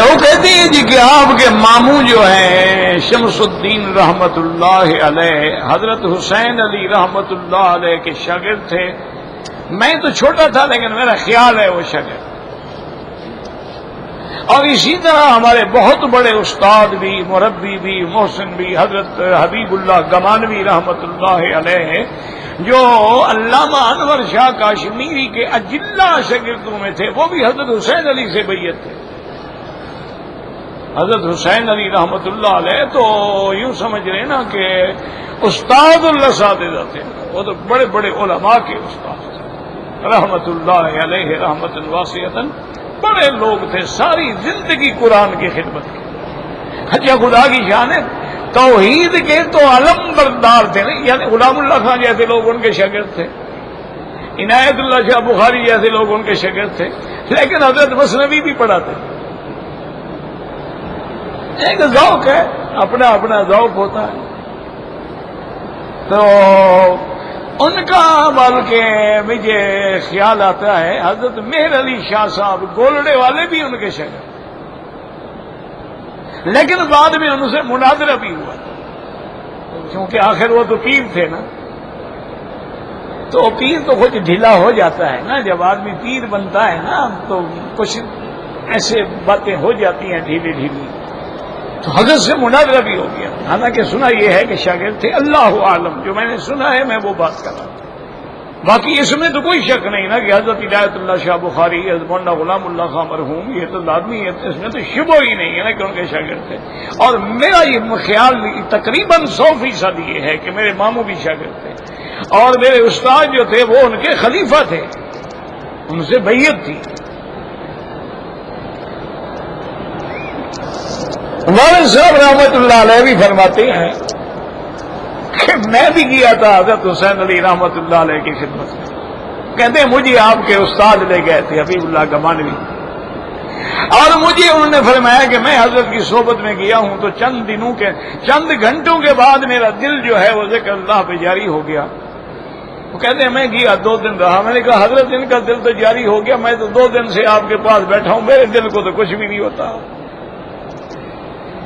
وہ کہتی ہیں جی کہ آپ کے ماموں جو ہیں شمس الدین رحمت اللہ علیہ حضرت حسین علی رحمت اللہ علیہ کے شاگرد تھے. میں تو چھوٹا تھا لیکن میرا خیال ہے وہ شاگرد. اور اسی طرح ہمارے بہت بڑے استاد بھی مربی بھی محسن بھی حضرت حبیب اللہ گمانوی رحمت اللہ علیہ جو علامہ انور شاہ کاشمیری کے اجلا شاگردوں میں تھے، وہ بھی حضرت حسین علی سے بیعت تھے. حضرت حسین علی رحمت اللہ علیہ تو یوں سمجھ رہے نا کہ استاد الاساتذہ تھے. وہ تو بڑے بڑے علماء کے استاد تھے رحمت اللہ علیہ رحمت واسعۃ. بڑے لوگ تھے، ساری زندگی قرآن کی خدمت کی. اچھا خدا کی شان ہے، توحید کے تو علم بردار تھے نا. یعنی غلام اللہ خان جیسے لوگ ان کے شاگرد تھے، عنایت اللہ شاہ بخاری جیسے لوگ ان کے شاگرد تھے، لیکن حضرت مثنوی بھی پڑھاتے. ایک ذوق ہے، اپنا اپنا ذوق ہوتا ہے. تو ان کا بلکہ مجھے خیال آتا ہے حضرت مہر علی شاہ صاحب گولڑے والے بھی ان کے شاگرد، لیکن بعد میں ان سے مناظرہ بھی ہوا کیونکہ آخر وہ تو پیر تھے نا. تو پیر تو کچھ ڈھیلا ہو جاتا ہے نا، جب آدمی پیر بنتا ہے نا تو کچھ ایسے باتیں ہو جاتی ہیں ڈھیلی ڈھیلی. تو حضرت سے مناظرہ بھی ہو گیا. حالانکہ سنا یہ ہے کہ شاگرد تھے، اللہ عالم. جو میں نے سنا ہے میں وہ بات کر رہا ہوں. باقی اس میں تو کوئی شک نہیں نا کہ حضرت عنایت اللہ شاہ بخاری، حضرت مولانا غلام اللہ خان مرحوم، یہ تو لازمی ہے، اس میں تو شبہ ہی نہیں ہے نا کہ ان کے شاگرد تھے. اور میرا یہ خیال تقریباً 100% یہ ہے کہ میرے ماموں بھی شاگرد تھے، اور میرے استاد جو تھے وہ ان کے خلیفہ تھے، ان سے بیعت تھی. والد صاحب رحمت اللہ علیہ بھی فرماتے ہیں کہ میں بھی گیا تھا حضرت حسین علی رحمت اللہ علیہ کی خدمت میں. کہتے ہیں مجھے آپ کے استاد لے گئے تھے حبیب اللہ گمانوی، اور مجھے انہوں نے فرمایا کہ میں حضرت کی صحبت میں گیا ہوں تو چند گھنٹوں کے بعد میرا دل جو ہے وہ ذکر اللہ پہ جاری ہو گیا. وہ کہتے ہیں میں گیا 2 دن رہا. میں نے کہا حضرت ان کا دل تو جاری ہو گیا، میں تو 2 دن سے آپ کے پاس بیٹھا ہوں، میرے دل کو تو کچھ بھی نہیں ہوتا.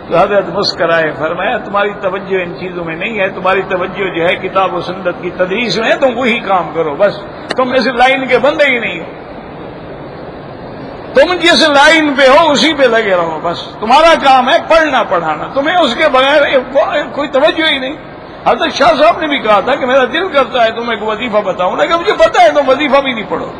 تو حضرت مسکرائے، فرمایا تمہاری توجہ ان چیزوں میں نہیں ہے، تمہاری توجہ جو ہے کتاب و سنت کی تدریس میں ہے، تم وہی کام کرو. بس تم اس لائن کے بندے ہی نہیں ہو، تم جس لائن پہ ہو اسی پہ لگے رہو. بس تمہارا کام ہے پڑھنا پڑھانا، تمہیں اس کے بغیر کوئی توجہ ہی نہیں. حضرت شاہ صاحب نے بھی کہا تھا کہ میرا دل کرتا ہے تمہیں ایک وظیفہ بتاؤں، لیکن مجھے پتا ہے تم وظیفہ بھی نہیں پڑھو.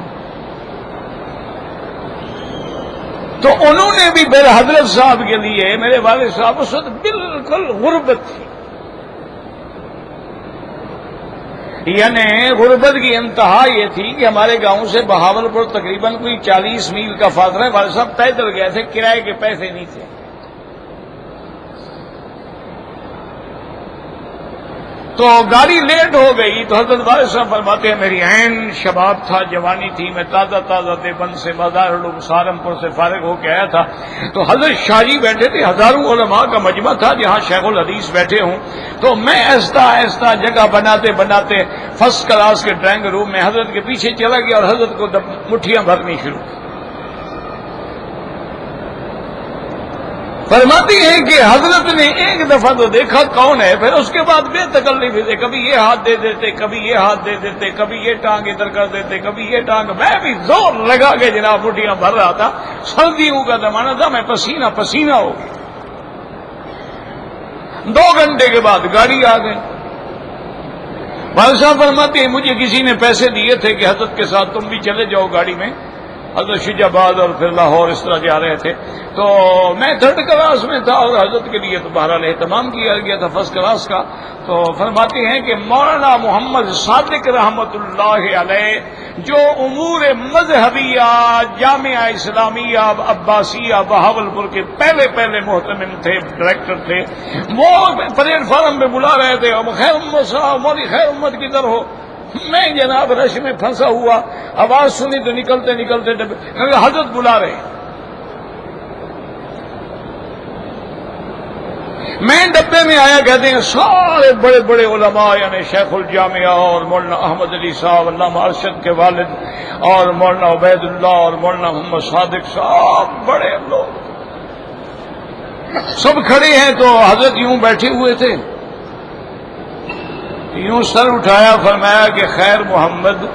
تو انہوں نے بھی میرے حضرت صاحب کے لیے، میرے والد صاحب اس وقت بالکل غربت تھی، یعنی غربت کی انتہا یہ تھی کہ ہمارے گاؤں سے بہاولپور تقریباً کوئی 40 میل کا فاصلہ ہے. والد صاحب پیدل گئے تھے، کرائے کے پیسے نہیں تھے. تو گاڑی لیٹ ہو گئی تو حضرت والد صاحب فرماتے ہیں میری عین شباب تھا، جوانی تھی، میں تازہ دیوبند سے بازار سہارنپور سے فارغ ہو کے آیا تھا. تو حضرت شاہ جی بیٹھے تھے، ہزاروں علماء کا مجمع تھا جہاں شیخ الحدیث بیٹھے ہوں. تو میں آہستہ جگہ بناتے فرسٹ کلاس کے ڈرائنگ روم میں حضرت کے پیچھے چلا گیا اور حضرت کو مٹھیاں بھرنی شروع کی. فرماتی ہیں کہ حضرت نے ایک دفعہ تو دیکھا کون ہے، پھر اس کے بعد بے تکلف تھے، کبھی یہ ہاتھ دے دیتے، کبھی یہ ہاتھ دے دیتے، کبھی یہ ٹانگ ادھر کر دیتے، کبھی یہ ٹانگ. میں بھی زور لگا کے جناب مٹھیاں بھر رہا تھا. سردیوں کا زمانہ تھا، میں پسینہ ہو گیا. 2 گھنٹے کے بعد گاڑی آ گئی. والد صاحب فرماتے ہیں مجھے کسی نے پیسے دیے تھے کہ حضرت کے ساتھ تم بھی چلے جاؤ گاڑی میں. حضرت شیخ آباد اور پھر لاہور اس طرح جا رہے تھے. تو میں 3rd کلاس میں تھا اور حضرت کے لیے تو بہرحال اہتمام کیا گیا تھا 1st کلاس کا. تو فرماتے ہیں کہ مولانا محمد صادق رحمت اللہ علیہ جو امور مذہبیہ جامعہ اسلامیہ عباسیہ بہاولپور کے پہلے محتمم تھے، ڈائریکٹر تھے، وہ پریڈ فارم پہ بلا رہے تھے. اور خیر امت صاحب مولی خیر امت کی طرح ہو. میں جناب رش میں پھنسا ہوا، آواز سنی تو نکلتے حضرت بلا رہے. میں ڈبے میں آیا کہتے ہیں سارے بڑے بڑے علماء یعنی شیخ الجامعہ اور مولانا احمد علی صاحب علامہ ارشد کے والد اور مولانا عبید اللہ اور مولانا محمد صادق صاحب بڑے لوگ سب کھڑے ہیں. تو حضرت یوں بیٹھے ہوئے تھے, یوں سر اٹھایا, فرمایا کہ خیر محمد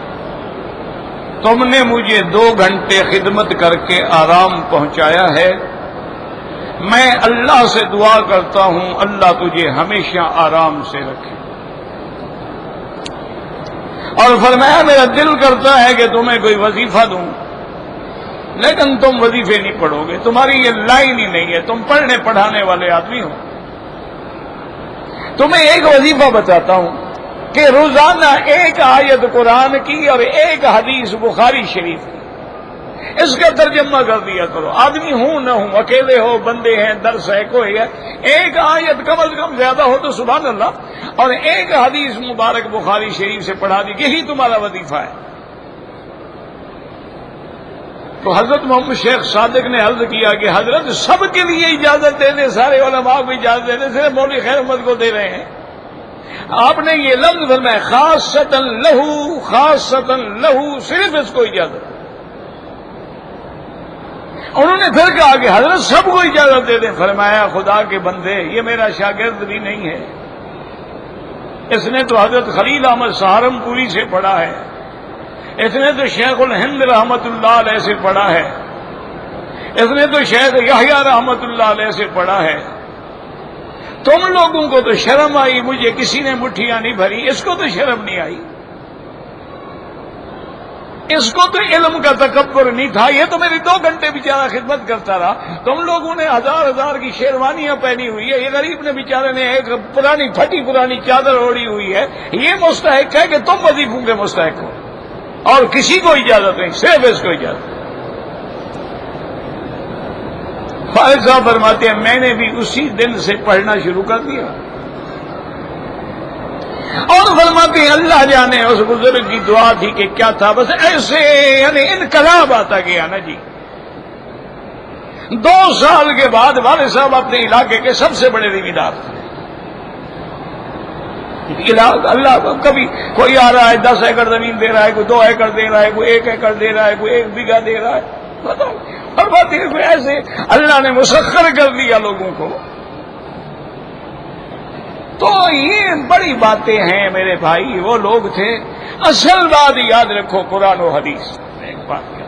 تم نے مجھے 2 گھنٹے خدمت کر کے آرام پہنچایا ہے, میں اللہ سے دعا کرتا ہوں اللہ تجھے ہمیشہ آرام سے رکھے. اور فرمایا میرا دل کرتا ہے کہ تمہیں کوئی وظیفہ دوں, لیکن تم وظیفے نہیں پڑھو گے, تمہاری یہ لائن ہی نہیں ہے, تم پڑھنے پڑھانے والے آدمی ہو. تمہیں ایک وظیفہ بتاتا ہوں کہ روزانہ 1 آیت قرآن کی اور 1 حدیث بخاری شریف کی, اس کا ترجمہ کر دیا کرو. آدمی ہوں نہ ہوں, اکیلے ہو, بندے ہیں, درس ہے, کوئی ہے, 1 آیت کم از کم زیادہ ہو تو سبحان اللہ, اور 1 حدیث مبارک بخاری شریف سے پڑھا دی, یہی تمہارا وظیفہ ہے. تو حضرت محمد شیخ صادق نے عرض کیا کہ حضرت سب کے لیے اجازت دے دیں, سارے علماء کو اجازت دے دیں, صرف مولوی خیر محمد کو دے رہے ہیں. آپ نے یہ لفظ فرمایا خاصتاً لہو, خاصتاً لہو, صرف اس کو اجازت. انہوں نے پھر کہا کہ حضرت سب کو اجازت دے دیں. فرمایا خدا کے بندے یہ میرا شاگرد بھی نہیں ہے, اس نے تو حضرت خلیل احمد سہارنپوری سے پڑھا ہے, اس نے تو شیخ الہند رحمت اللہ علیہ سے پڑھا ہے, اس نے تو شیخ یحییٰ رحمت اللہ علیہ سے پڑھا ہے. تم لوگوں کو تو شرم آئی, مجھے کسی نے مٹھیاں نہیں بھری, اس کو تو شرم نہیں آئی, اس کو تو علم کا تکبر نہیں تھا, یہ تو میری 2 گھنٹے بیچارہ خدمت کرتا رہا. تم لوگوں نے ہزار کی شیروانیاں پہنی ہوئی ہے, یہ غریب نے بیچارے نے ایک پرانی پھٹی پرانی چادر اوڑھی ہوئی ہے, یہ مستحق ہے کہ تم وظیفوں کے مستحق ہو, اور کسی کو اجازت نہیں, صرف اس کو اجازت. فاضل صاحب فرماتے ہیں میں نے بھی اسی دن سے پڑھنا شروع کر دیا. اور فرماتے ہیں اللہ جانے اس بزرگ کی دعا تھی کہ کیا تھا, بس ایسے یعنی انقلاب آتا گیا نا جی. 2 سال کے بعد والد صاحب اپنے علاقے کے سب سے بڑے ذمہ دار تھے. اللہ کبھی کوئی آ رہا ہے 10 ایکڑ زمین دے رہا ہے, کوئی 2 ایکڑ دے رہا ہے, کوئی 1 ایکڑ دے رہا ہے, کوئی 1 بیگھہ دے رہا ہے. بتاؤ, اور بات یہ ایسے اللہ نے مسخر کر دیا لوگوں کو. تو یہ بڑی باتیں ہیں میرے بھائی, وہ لوگ تھے. اصل بات یاد رکھو قرآن و حدیث. ایک بات کیا,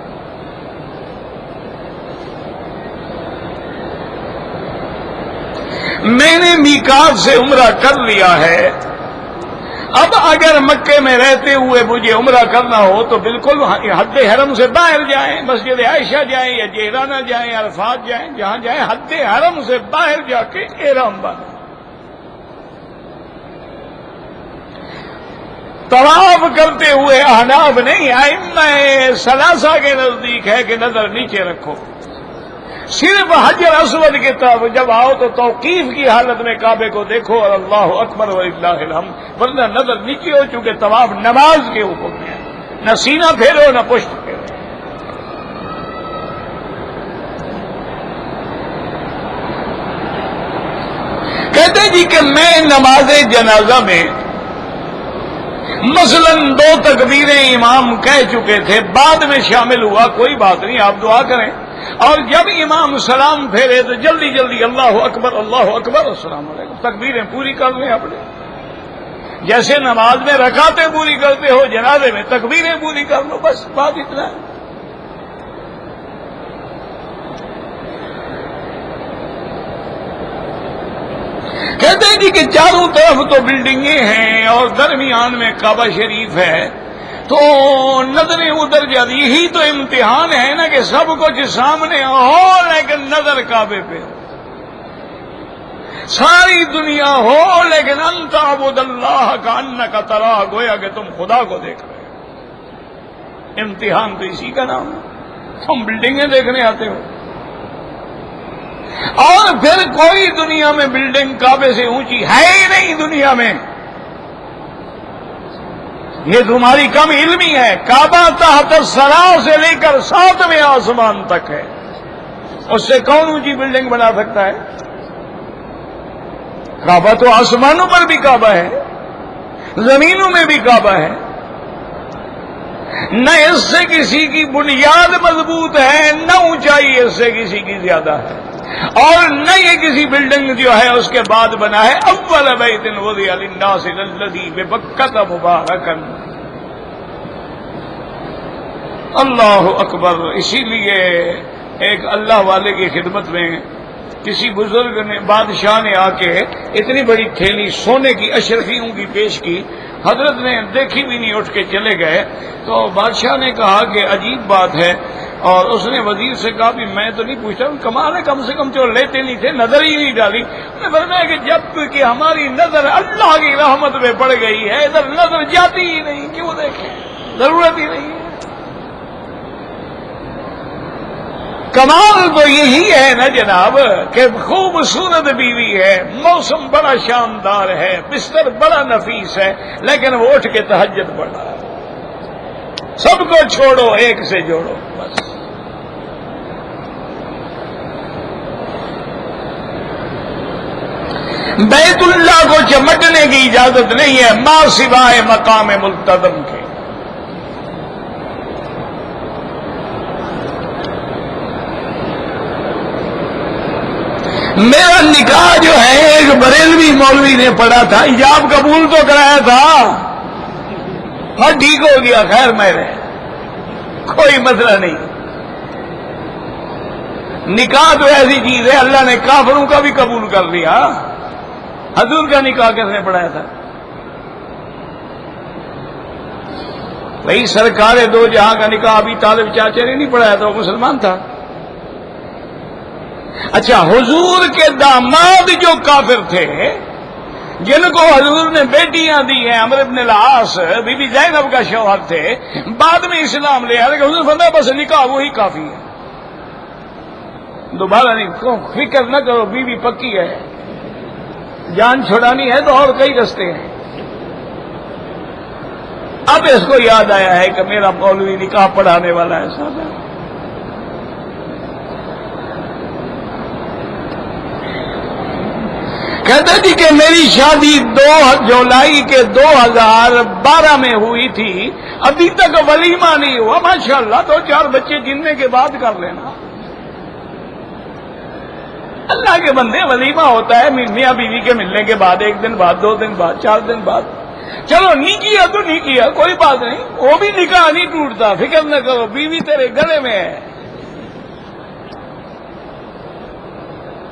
میں نے میقات سے عمرہ کر لیا ہے, اب اگر مکے میں رہتے ہوئے مجھے عمرہ کرنا ہو تو بالکل حد حرم سے باہر جائیں, مسجد عائشہ جائیں یا جیرانہ جائیں, عرفات جائیں, جہاں جائیں, حد حرم سے باہر جا کے احرام باندھیں. طواف کرتے ہوئے احناف نہیں, ائمہ ثلاثہ کے نزدیک ہے کہ نظر نیچے رکھو. صرف حجر اسود کی طرف جب آؤ تو توقیف کی حالت میں کعبے کو دیکھو اور اللہ اکبر وللہ الحمد, ورنہ نظر نیچے ہو, چونکہ طواف نماز کے حکم میں ہے, نہ سینہ پھیرو نہ پشت پھیرو. کہتے جی کہ میں نماز جنازہ میں مثلاً 2 تکبیریں امام کہہ چکے تھے, بعد میں شامل ہوا, کوئی بات نہیں آپ دعا کریں, اور جب امام سلام پھیرے تو جلدی جلدی اللہ اکبر السلام علیکم, تکبیریں پوری کر لیں اپنے. جیسے نماز میں رکعتیں پوری کرتے ہو, جنازے میں تکبیریں پوری کر لو, بس بات اتنا ہے. کہتے ہیں جی کہ چاروں طرف تو بلڈنگیں ہیں اور درمیان میں کعبہ شریف ہے, تو نظریں ادھر جاتی. یہی تو امتحان ہے نا کہ سب کچھ سامنے ہو لیکن نظر کعبے پہ ہو, ساری دنیا ہو لیکن انت عبد اللہ کانک تراہ, گویا کہ تم خدا کو دیکھ رہے ہو. امتحان تو اسی کا نام ہے. تم بلڈنگیں دیکھنے آتے ہو, اور پھر کوئی دنیا میں بلڈنگ کعبے سے اونچی ہے ہی نہیں دنیا میں. یہ تمہاری کم علمی ہے. کعبہ تحت الثری سے لے کر 7ویں آسمان تک ہے, اس سے کون اونچی بلڈنگ بنا سکتا ہے؟ کعبہ تو آسمانوں پر بھی کعبہ ہے، زمینوں میں بھی کعبہ ہے، نہ اس سے کسی کی بنیاد مضبوط ہے، نہ اونچائی اس سے کسی کی زیادہ ہے، اور نہ یہ کسی بلڈنگ جو ہے اس کے بعد بنا ہے۔ اول بیت وضع للناس الذی ببکۃ مبارکا، اللہ اکبر۔ اسی لیے ایک اللہ والے کی خدمت میں کسی بزرگ نے، بادشاہ نے آ کے اتنی بڑی تھیلی سونے کی اشرفیوں کی پیش کی، حضرت نے دیکھی بھی نہیں، اٹھ کے چلے گئے۔ تو بادشاہ نے کہا کہ عجیب بات ہے، اور اس نے وزیر سے کہا بھی میں تو نہیں پوچھتا، کمال ہے، کم سے کم جو لیتے نہیں تھے نظر ہی نہیں ڈالی۔ انہوں نے فرمایا کہ جب کہ ہماری نظر اللہ کی رحمت میں پڑ گئی ہے، ادھر نظر جاتی ہی نہیں، کیوں دیکھیں، ضرورت ہی نہیں ہے۔ کمال تو یہی ہے نا جناب کہ خوبصورت بیوی ہے، موسم بڑا شاندار ہے، بستر بڑا نفیس ہے، لیکن وہ اٹھ کے تہجد پڑھ رہا ہے۔ سب کو چھوڑو، ایک سے جوڑو بس۔ بیت اللہ کو چمٹنے کی اجازت نہیں ہے ما سوائے مقام ملتزم کے۔ میرا نکاح جو ہے ایک بریلوی مولوی نے پڑھا تھا، حجاب قبول تو کرایا تھا، ہاں ٹھیک ہو گیا، خیر میرے کوئی مسئلہ نہیں۔ نکاح تو ایسی چیز ہے، اللہ نے کافروں کا بھی قبول کر لیا۔ حضور کا نکاح کس نے پڑھایا تھا؟ بھائی سرکار دو جہاں کا نکاح ابھی طالب چاچے نے نہیں پڑھایا تھا، وہ مسلمان تھا۔ اچھا، حضور کے داماد جو کافر تھے، جن کو حضور نے بیٹیاں دی ہیں، عمرو بن العاص بی بی زینب کا شوہر تھے، بعد میں اسلام لے آئے، حضور فرمایا بس نکاح وہی کافی ہے، دوبارہ نہیں، فکر نہ کرو، بیوی پکی ہے، جان چھڑانی ہے تو اور کئی رستے ہیں۔ اب اس کو یاد آیا ہے کہ میرا مولوی نکاح پڑھانے والا ہے صاحب۔ کہتے تھی کہ میری شادی 2 جولائی کے 2012 میں ہوئی تھی، ابھی تک ولیمہ نہیں ہوا، ماشاءاللہ 2-4 بچے جننے کے بعد کر لینا۔ اللہ کے بندے، ولیمہ ہوتا ہے میاں بیوی کے ملنے کے بعد، 1 دن بعد، 2 دن بعد، 4 دن بعد۔ چلو نہیں کیا تو نہیں کیا، کوئی بات نہیں، وہ بھی نکاح نہیں ٹوٹتا، فکر نہ کرو، بیوی تیرے گلے میں ہے۔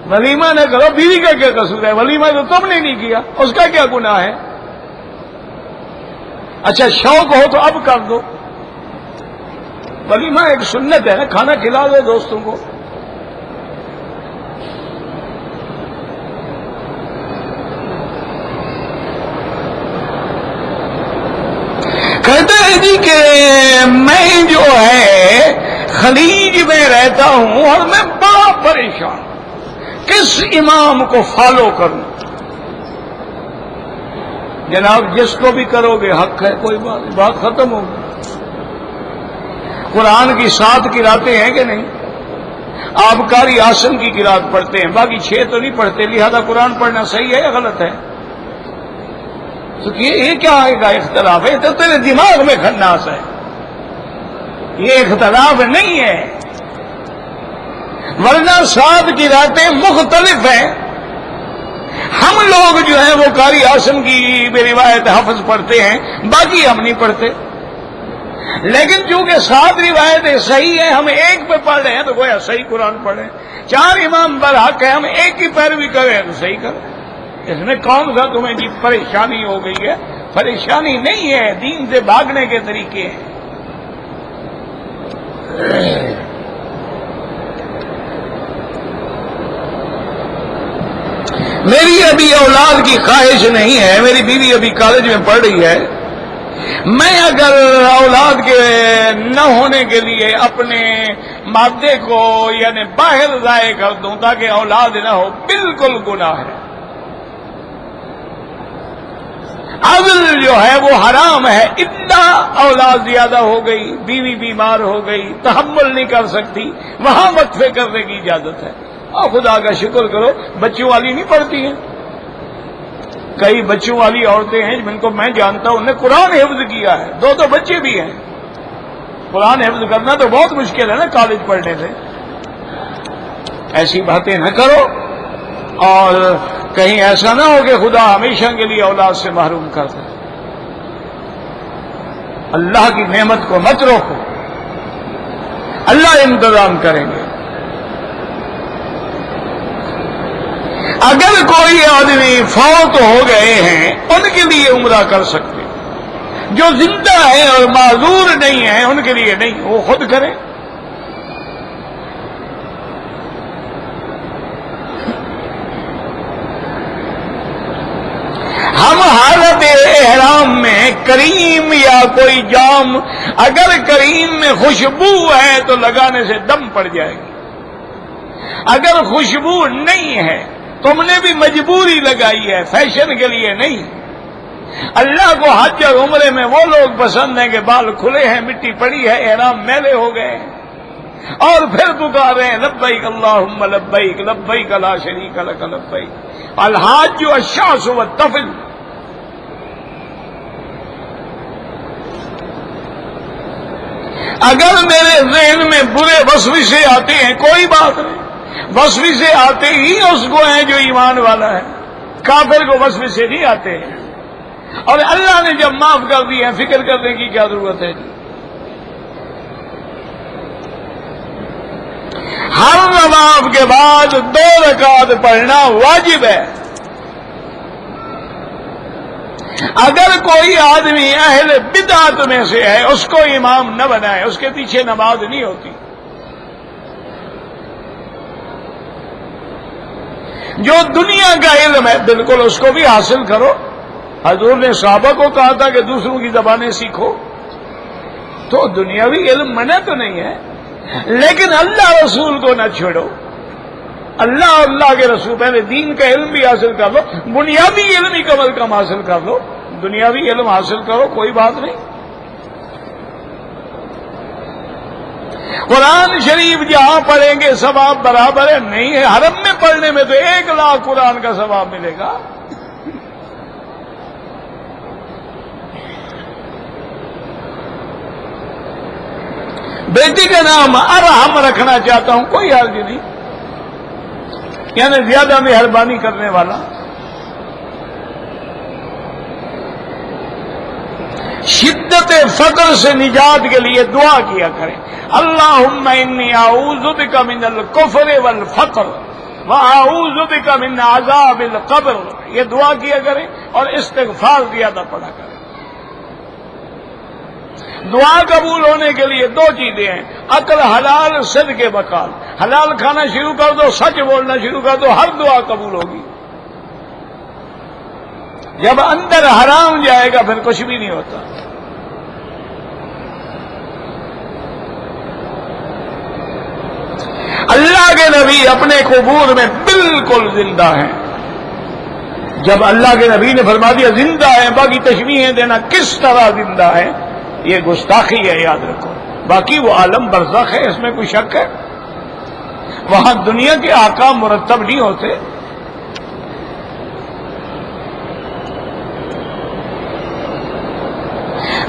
ولیمہ نہ کرو، بیوی کا کیا قصور ہے؟ ولیمہ تو تم نے نہیں کیا، اس کا کیا گناہ ہے؟ اچھا شوق ہو تو اب کر دو، ولیمہ ایک سنت ہے نا، کھانا کھلا دو دوستوں کو۔ کہتے ہیں جی کہ میں جو ہے خلیج میں رہتا ہوں اور میں بڑا پریشان، کس امام کو فالو کروں؟ جناب جس کو بھی کرو گے حق ہے، کوئی بات ختم ہوگی۔ قرآن کی 7 قراتیں ہیں کہ نہیں؟ آپ قاری عاصم کی قرات پڑھتے ہیں، باقی 6 تو نہیں پڑھتے، لہذا قرآن پڑھنا صحیح ہے یا غلط ہے؟ تو یہ کیا آئے گا اختلاف ہے؟ تو تیرے دماغ میں کھناس ہے، یہ اختلاف نہیں ہے، ورنہ 7 قراتیں مختلف ہیں۔ ہم لوگ جو ہیں وہ قاری عاصم کی بے روایت حفظ پڑھتے ہیں، باقی ہم نہیں پڑھتے، لیکن چونکہ 7 روایتیں صحیح ہیں، ہم ایک پہ پڑھ رہے ہیں تو گویا صحیح قرآن پڑھیں۔ 4 امام برحق ہے، ہم ایک کی پیروی کریں تو صحیح کریں۔ اس میں کون سا تمہیں جی پریشانی ہو گئی ہے؟ پریشانی نہیں ہے، دین سے بھاگنے کے طریقے ہیں۔ میری ابھی اولاد کی خواہش نہیں ہے، میری بیوی ابھی کالج میں پڑھ رہی ہے، میں اگر اولاد کے نہ ہونے کے لیے اپنے مادے کو یعنی باہر ضائع کر دوں تاکہ اولاد نہ ہو، بالکل گناہ ہے، عزل جو ہے وہ حرام ہے۔ اتنا اولاد زیادہ ہو گئی، بیوی بیمار ہو گئی، تحمل نہیں کر سکتی، وہاں وقفے کرنے کی اجازت ہے۔ اور خدا کا شکر کرو، بچوں والی نہیں پڑھتی ہیں، کئی بچوں والی عورتیں ہیں جن کو میں جانتا ہوں، انہوں نے قرآن حفظ کیا ہے، 2 بچے بھی ہیں۔ قرآن حفظ کرنا تو بہت مشکل ہے نا کالج پڑھنے سے۔ ایسی باتیں نہ کرو، اور کہیں ایسا نہ ہو کہ خدا ہمیشہ کے لیے اولاد سے محروم کر دے۔ اللہ کی نعمت کو مت روکو، اللہ انتظام کریں گے۔ اگر کوئی آدمی فوت ہو گئے ہیں ان کے لیے عمرہ کر سکتے، جو زندہ ہیں اور معذور نہیں ہیں ان کے لیے نہیں، وہ خود کریں۔ ہم حالت احرام میں کریم یا کوئی جام، اگر کریم میں خوشبو ہے تو لگانے سے دم پڑ جائے گی، اگر خوشبو نہیں ہے تم نے بھی مجبوری لگائی ہے، فیشن کے لیے نہیں۔ اللہ کو حج اور عمرے میں وہ لوگ پسند ہیں کہ بال کھلے ہیں، مٹی پڑی ہے، احرام میلے ہو گئے ہیں، اور پھر پکارے ہیں لبیک اللہم لبیک لبیک لا شریک لک لبیک الحاج الشعث والطفل۔ اگر میرے ذہن میں برے وسوسے آتے ہیں کوئی بات نہیں، وسوسے آتے ہی اس کو ہیں جو ایمان والا ہے، کافر کو وسوسے نہیں آتے ہیں، اور اللہ نے جب معاف کر دی ہے فکر کرنے کی کیا ضرورت ہے جی۔ ہر نماز کے بعد 2 رکعت پڑھنا واجب ہے۔ اگر کوئی آدمی اہل بدعت میں سے ہے اس کو امام نہ بنائے، اس کے پیچھے نماز نہیں ہوتی۔ جو دنیا کا علم ہے بالکل اس کو بھی حاصل کرو، حضور نے صحابہ کو کہا تھا کہ دوسروں کی زبانیں سیکھو، تو دنیاوی علم منع تو نہیں ہے، لیکن اللہ رسول کو نہ چھوڑو، اللہ اور اللہ کے رسول، پہلے دین کا علم بھی حاصل کر لو، بنیادی علم ہی کم از کم حاصل کر لو، دنیاوی علم حاصل کرو کوئی بات نہیں۔ قرآن شریف جہاں پڑھیں گے ثواب برابر ہے نہیں ہے، حرم میں پڑھنے میں تو 1 لاکھ قرآن کا ثواب ملے گا۔ بیٹی کا نام ارحم رکھنا چاہتا ہوں، کوئی حرج نہیں، یعنی زیادہ مہربانی کرنے والا۔ شدت فقر سے نجات کے لیے دعا کیا کریں، اللہم انی اعوذ بک من الکفر والفقر واعوذ بک من عذاب القبر، یہ دعا کیا کریں اور استغفار زیادہ پڑھا کریں۔ دعا قبول ہونے کے لیے 2 چیزیں ہیں، عقل حلال، صدق بقال۔ حلال کھانا شروع کر دو، سچ بولنا شروع کر دو، ہر دعا قبول ہوگی۔ جب اندر حرام جائے گا پھر کچھ بھی نہیں ہوتا۔ اللہ کے نبی اپنے قبور میں بالکل زندہ ہیں۔ جب اللہ کے نبی نے فرما دیا زندہ ہے، باقی تشبیہیں دینا کس طرح زندہ ہے یہ گستاخی ہے، یاد رکھو۔ باقی وہ عالم برزخ ہے، اس میں کوئی شک ہے، وہاں دنیا کے احکام مرتب نہیں ہوتے۔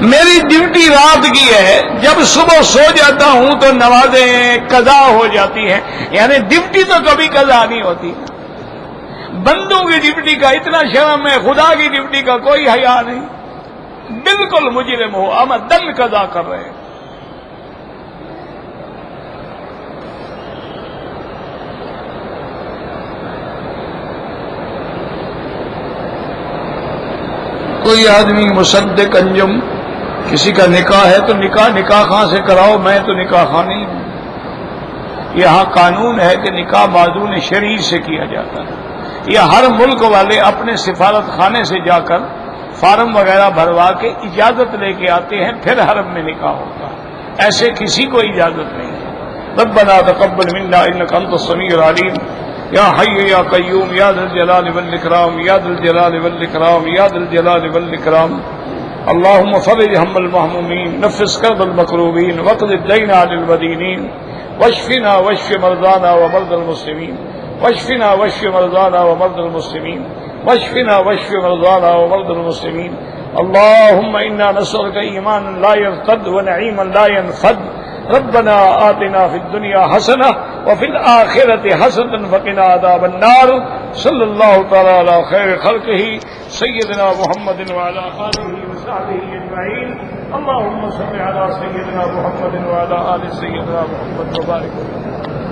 میری ڈیوٹی رات کی ہے، جب صبح سو جاتا ہوں تو نمازیں قضا ہو جاتی ہیں، یعنی ڈیوٹی تو کبھی قضا نہیں ہوتی۔ بندوں کی ڈیوٹی کا اتنا شرم ہے، خدا کی ڈیوٹی کا کوئی حیا نہیں، بالکل مجرم ہو، آمدن قضا کر رہے ہیں۔ کوئی آدمی مصدق انجم، کسی کا نکاح ہے تو نکاح خاں سے کراؤ، میں تو نکاح خاں نہیں ہوں۔ یہاں قانون ہے کہ نکاح معذون شرعی سے کیا جاتا ہے، یہ ہر ملک والے اپنے سفارت خانے سے جا کر فارم وغیرہ بھروا کے اجازت لے کے آتے ہیں، پھر حرم میں نکاح ہوتا ہے، ایسے کسی کو اجازت نہیں ہے۔ ربنا تقبل منا انک انت السمیع العلیم، یا حی یا قیوم یا ذا الجلال والاکرام یا ذا الجلال والاکرام یا ذا الجلال والاکرام، اللهم فرج هم المهمومين، نفس كرب المكروبين، واقض الدين عن المدينين، واشفنا واشف مرضانا ومرضى المسلمين، واشفنا واشف مرضانا ومرضى المسلمين، واشفنا واشف مرضانا ومرضى المسلمين. اللهم إنا نسألك إيمانا لا يرتد ونعيما لا ينفد. ربنا آتنا في الدنيا حسنة وفي الآخرة حسنة وقنا عذاب النار. صلی اللہ تعالی علی خیر خلقہ سیدنا محمد وعلى آلہ وصحبہ اجمعین. اللهم صل على سيدنا محمد وعلى آل سيدنا محمد وبارك وسلم.